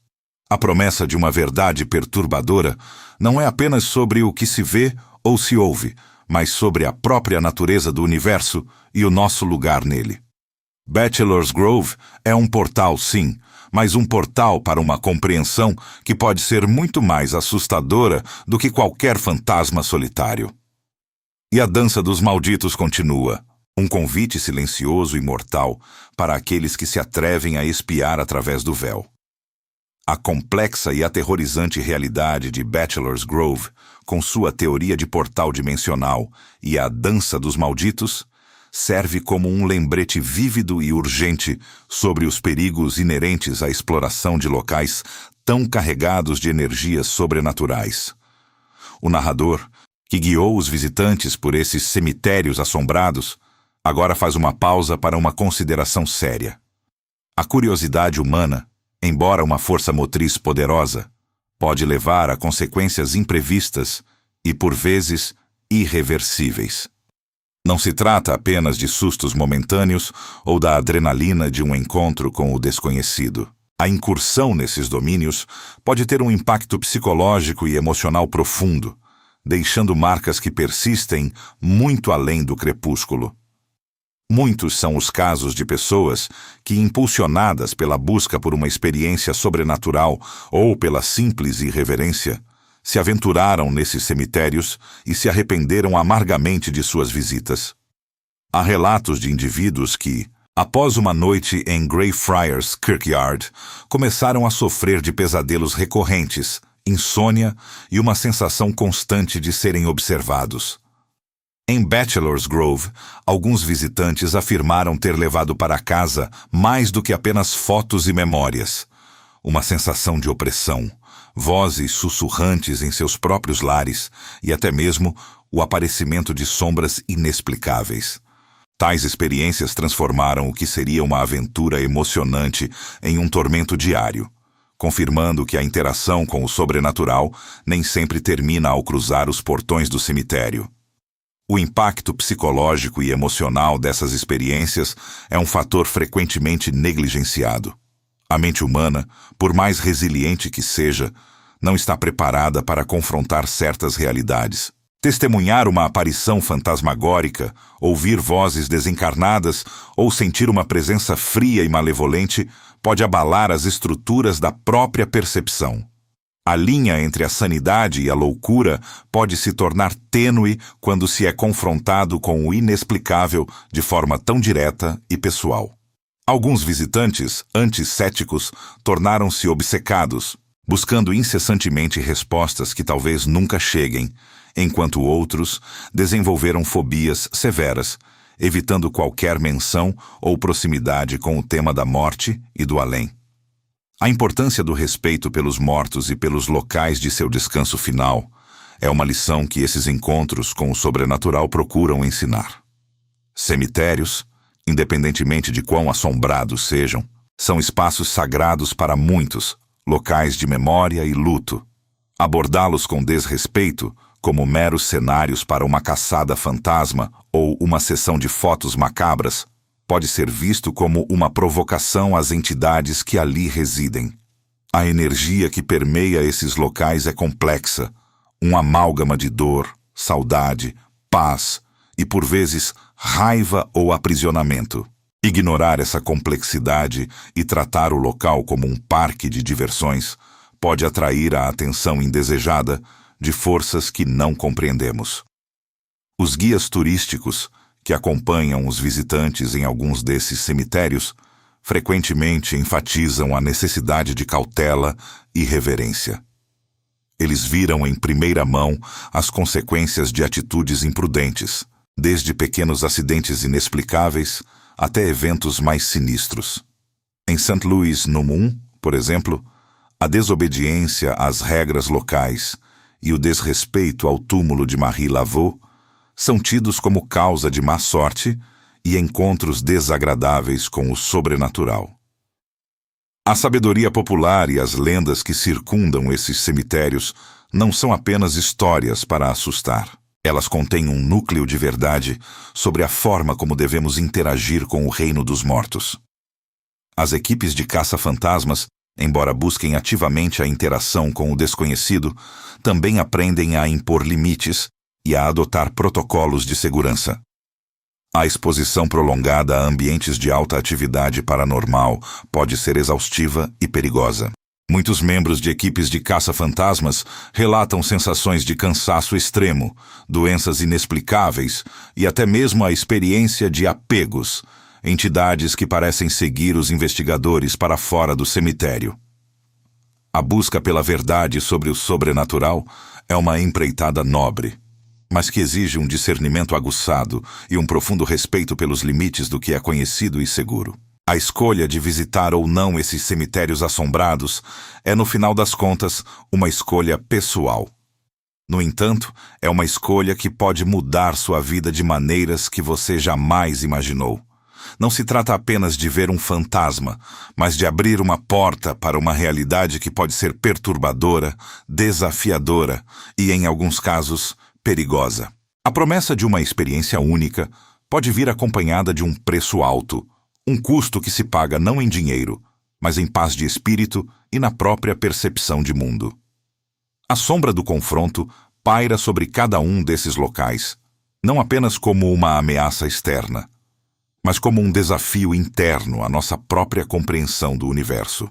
A promessa de uma verdade perturbadora não é apenas sobre o que se vê ou se ouve, mas sobre a própria natureza do universo e o nosso lugar nele. Bachelor's Grove é um portal, sim, mas um portal para uma compreensão que pode ser muito mais assustadora do que qualquer fantasma solitário. E a dança dos malditos continua, um convite silencioso e mortal para aqueles que se atrevem a espiar através do véu. A complexa e aterrorizante realidade de Bachelor's Grove, com sua teoria de portal dimensional e a dança dos malditos, serve como um lembrete vívido e urgente sobre os perigos inerentes à exploração de locais tão carregados de energias sobrenaturais. O narrador, que guiou os visitantes por esses cemitérios assombrados, agora faz uma pausa para uma consideração séria. A curiosidade humana, embora uma força motriz poderosa, pode levar a consequências imprevistas e, por vezes, irreversíveis. Não se trata apenas de sustos momentâneos ou da adrenalina de um encontro com o desconhecido. A incursão nesses domínios pode ter um impacto psicológico e emocional profundo, deixando marcas que persistem muito além do crepúsculo. Muitos são os casos de pessoas que, impulsionadas pela busca por uma experiência sobrenatural ou pela simples irreverência, se aventuraram nesses cemitérios e se arrependeram amargamente de suas visitas. Há relatos de indivíduos que, após uma noite em Greyfriars Kirkyard, começaram a sofrer de pesadelos recorrentes, insônia e uma sensação constante de serem observados. Em Bachelor's Grove, alguns visitantes afirmaram ter levado para casa mais do que apenas fotos e memórias. Uma sensação de opressão, vozes sussurrantes em seus próprios lares e até mesmo o aparecimento de sombras inexplicáveis. Tais experiências transformaram o que seria uma aventura emocionante em um tormento diário, confirmando que a interação com o sobrenatural nem sempre termina ao cruzar os portões do cemitério. O impacto psicológico e emocional dessas experiências é um fator frequentemente negligenciado. A mente humana, por mais resiliente que seja, não está preparada para confrontar certas realidades. Testemunhar uma aparição fantasmagórica, ouvir vozes desencarnadas ou sentir uma presença fria e malevolente pode abalar as estruturas da própria percepção. A linha entre a sanidade e a loucura pode se tornar tênue quando se é confrontado com o inexplicável de forma tão direta e pessoal. Alguns visitantes, antes céticos, tornaram-se obcecados, buscando incessantemente respostas que talvez nunca cheguem, enquanto outros desenvolveram fobias severas, evitando qualquer menção ou proximidade com o tema da morte e do além. A importância do respeito pelos mortos e pelos locais de seu descanso final é uma lição que esses encontros com o sobrenatural procuram ensinar. Cemitérios, independentemente de quão assombrados sejam, são espaços sagrados para muitos, locais de memória e luto. Abordá-los com desrespeito, como meros cenários para uma caçada fantasma ou uma sessão de fotos macabras, pode ser visto como uma provocação às entidades que ali residem. A energia que permeia esses locais é complexa, um amálgama de dor, saudade, paz e, por vezes, raiva ou aprisionamento. Ignorar essa complexidade e tratar o local como um parque de diversões pode atrair a atenção indesejada de forças que não compreendemos. Os guias turísticos que acompanham os visitantes em alguns desses cemitérios frequentemente enfatizam a necessidade de cautela e reverência. Eles viram em primeira mão as consequências de atitudes imprudentes, desde pequenos acidentes inexplicáveis até eventos mais sinistros. Em St. Louis, no Moon, por exemplo, a desobediência às regras locais e o desrespeito ao túmulo de Marie Laveau são tidos como causa de má sorte e encontros desagradáveis com o sobrenatural. A sabedoria popular e as lendas que circundam esses cemitérios não são apenas histórias para assustar. Elas contêm um núcleo de verdade sobre a forma como devemos interagir com o reino dos mortos. As equipes de caça-fantasmas, embora busquem ativamente a interação com o desconhecido, também aprendem a impor limites e a adotar protocolos de segurança. A exposição prolongada a ambientes de alta atividade paranormal pode ser exaustiva e perigosa. Muitos membros de equipes de caça-fantasmas relatam sensações de cansaço extremo, doenças inexplicáveis e até mesmo a experiência de apegos, entidades que parecem seguir os investigadores para fora do cemitério. A busca pela verdade sobre o sobrenatural é uma empreitada nobre, mas que exige um discernimento aguçado e um profundo respeito pelos limites do que é conhecido e seguro. A escolha de visitar ou não esses cemitérios assombrados é, no final das contas, uma escolha pessoal. No entanto, é uma escolha que pode mudar sua vida de maneiras que você jamais imaginou. Não se trata apenas de ver um fantasma, mas de abrir uma porta para uma realidade que pode ser perturbadora, desafiadora e, em alguns casos, perigosa. A promessa de uma experiência única pode vir acompanhada de um preço alto, um custo que se paga não em dinheiro, mas em paz de espírito e na própria percepção de mundo. A sombra do confronto paira sobre cada um desses locais, não apenas como uma ameaça externa, mas como um desafio interno à nossa própria compreensão do universo.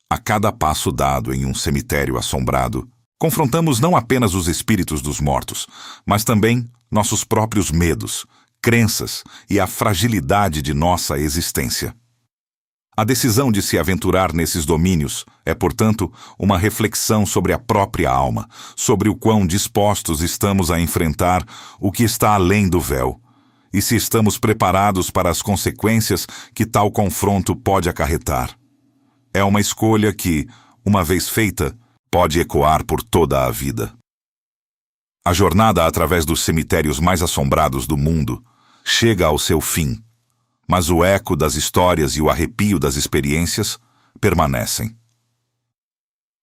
A cada passo dado em um cemitério assombrado, confrontamos não apenas os espíritos dos mortos, mas também nossos próprios medos, crenças e a fragilidade de nossa existência. A decisão de se aventurar nesses domínios é, portanto, uma reflexão sobre a própria alma, sobre o quão dispostos estamos a enfrentar o que está além do véu, e se estamos preparados para as consequências que tal confronto pode acarretar. É uma escolha que, uma vez feita, pode ecoar por toda a vida. A jornada através dos cemitérios mais assombrados do mundo chega ao seu fim, mas o eco das histórias e o arrepio das experiências permanecem.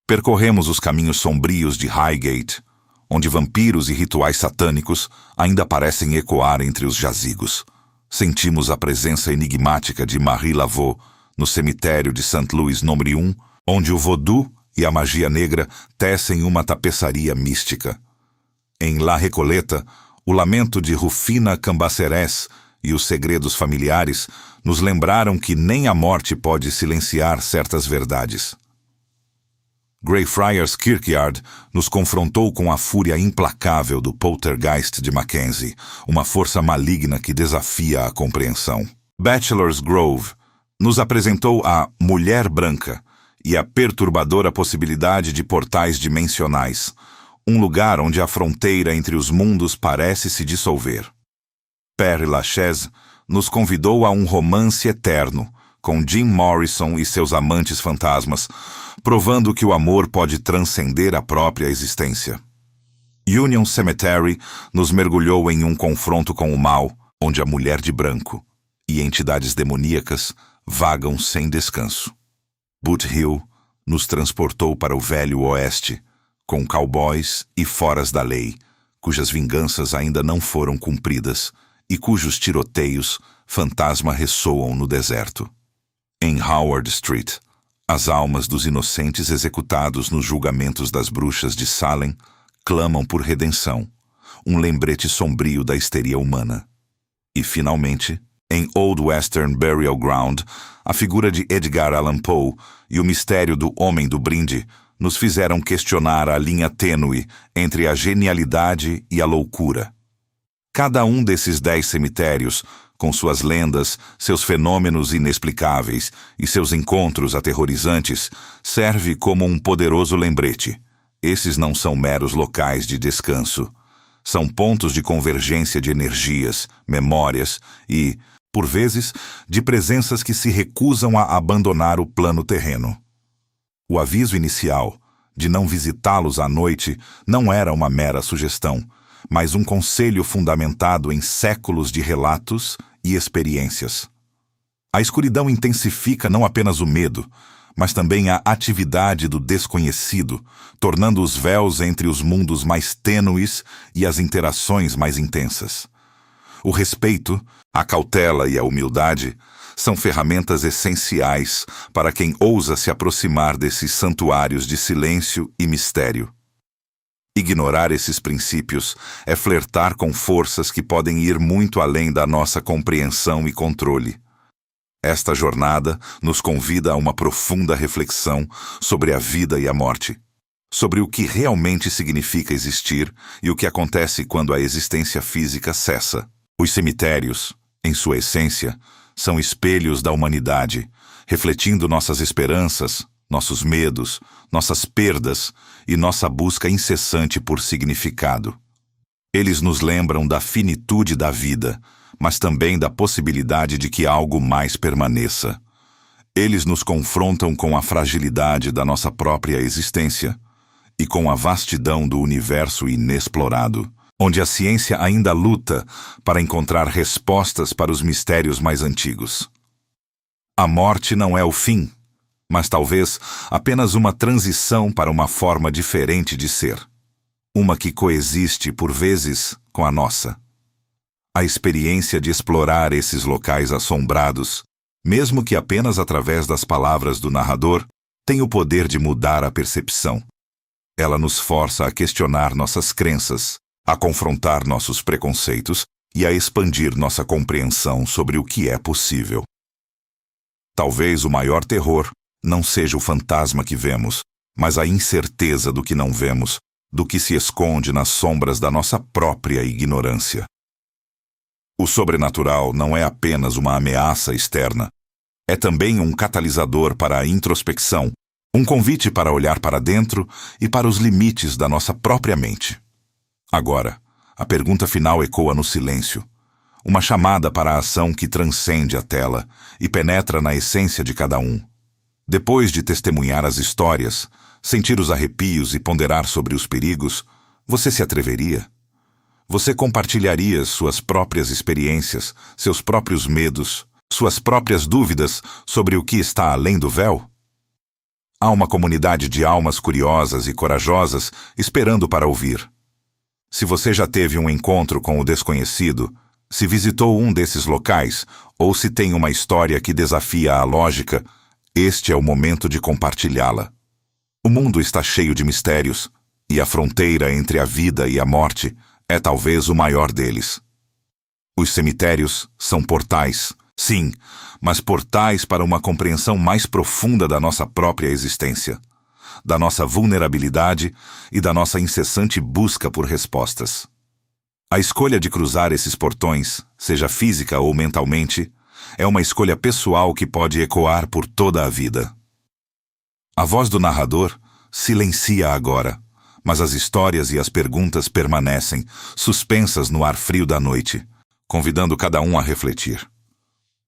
Percorremos os caminhos sombrios de Highgate, onde vampiros e rituais satânicos ainda parecem ecoar entre os jazigos. Sentimos a presença enigmática de Marie Laveau no cemitério de St. Louis número 1, onde o voodoo e a magia negra tecem uma tapeçaria mística. Em La Recoleta, o lamento de Rufina Cambaceres e os segredos familiares nos lembraram que nem a morte pode silenciar certas verdades. Greyfriars Kirkyard nos confrontou com a fúria implacável do poltergeist de Mackenzie, uma força maligna que desafia a compreensão. Bachelor's Grove nos apresentou a Mulher Branca e a perturbadora possibilidade de portais dimensionais, um lugar onde a fronteira entre os mundos parece se dissolver. Père Lachaise nos convidou a um romance eterno, com Jim Morrison e seus amantes fantasmas, provando que o amor pode transcender a própria existência. Union Cemetery nos mergulhou em um confronto com o mal, onde a mulher de branco e entidades demoníacas vagam sem descanso. Boot Hill nos transportou para o Velho Oeste, com cowboys e foras da lei, cujas vinganças ainda não foram cumpridas e cujos tiroteios fantasma ressoam no deserto. Em Howard Street, as almas dos inocentes executados nos julgamentos das bruxas de Salem clamam por redenção, um lembrete sombrio da histeria humana. E, finalmente, em Old Western Burial Ground, a figura de Edgar Allan Poe e o mistério do Homem do Brinde nos fizeram questionar a linha tênue entre a genialidade e a loucura. Cada um desses 10 cemitérios, com suas lendas, seus fenômenos inexplicáveis e seus encontros aterrorizantes, serve como um poderoso lembrete. Esses não são meros locais de descanso. São pontos de convergência de energias, memórias e, por vezes, de presenças que se recusam a abandonar o plano terreno. O aviso inicial, de não visitá-los à noite, não era uma mera sugestão, mas um conselho fundamentado em séculos de relatos e experiências. A escuridão intensifica não apenas o medo, mas também a atividade do desconhecido, tornando os véus entre os mundos mais tênues e as interações mais intensas. O respeito, a cautela e a humildade são ferramentas essenciais para quem ousa se aproximar desses santuários de silêncio e mistério. Ignorar esses princípios é flertar com forças que podem ir muito além da nossa compreensão e controle. Esta jornada nos convida a uma profunda reflexão sobre a vida e a morte, sobre o que realmente significa existir e o que acontece quando a existência física cessa. Os cemitérios, em sua essência, são espelhos da humanidade, refletindo nossas esperanças, nossos medos, nossas perdas e nossa busca incessante por significado. Eles nos lembram da finitude da vida, mas também da possibilidade de que algo mais permaneça. Eles nos confrontam com a fragilidade da nossa própria existência e com a vastidão do universo inexplorado, onde a ciência ainda luta para encontrar respostas para os mistérios mais antigos. A morte não é o fim, mas talvez apenas uma transição para uma forma diferente de ser. uma que coexiste, por vezes, com a nossa. A experiência de explorar esses locais assombrados, mesmo que apenas através das palavras do narrador, tem o poder de mudar a percepção. Ela nos força a questionar nossas crenças, a confrontar nossos preconceitos e a expandir nossa compreensão sobre o que é possível. Talvez o maior terror não seja o fantasma que vemos, mas a incerteza do que não vemos, do que se esconde nas sombras da nossa própria ignorância. O sobrenatural não é apenas uma ameaça externa, é também um catalisador para a introspecção, um convite para olhar para dentro e para os limites da nossa própria mente. Agora, a pergunta final ecoa no silêncio, uma chamada para a ação que transcende a tela e penetra na essência de cada um. Depois de testemunhar as histórias, sentir os arrepios e ponderar sobre os perigos, você se atreveria? Você compartilharia suas próprias experiências, seus próprios medos, suas próprias dúvidas sobre o que está além do véu? Há uma comunidade de almas curiosas e corajosas esperando para ouvir. Se você já teve um encontro com o desconhecido, se visitou um desses locais, ou se tem uma história que desafia a lógica, este é o momento de compartilhá-la. O mundo está cheio de mistérios, e a fronteira entre a vida e a morte é talvez o maior deles. Os cemitérios são portais, sim, mas portais para uma compreensão mais profunda da nossa própria existência, da nossa vulnerabilidade e da nossa incessante busca por respostas. A escolha de cruzar esses portões, seja física ou mentalmente, é uma escolha pessoal que pode ecoar por toda a vida. A voz do narrador silencia agora, mas as histórias e as perguntas permanecem, suspensas no ar frio da noite, convidando cada um a refletir.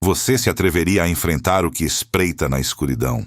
Você se atreveria a enfrentar o que espreita na escuridão?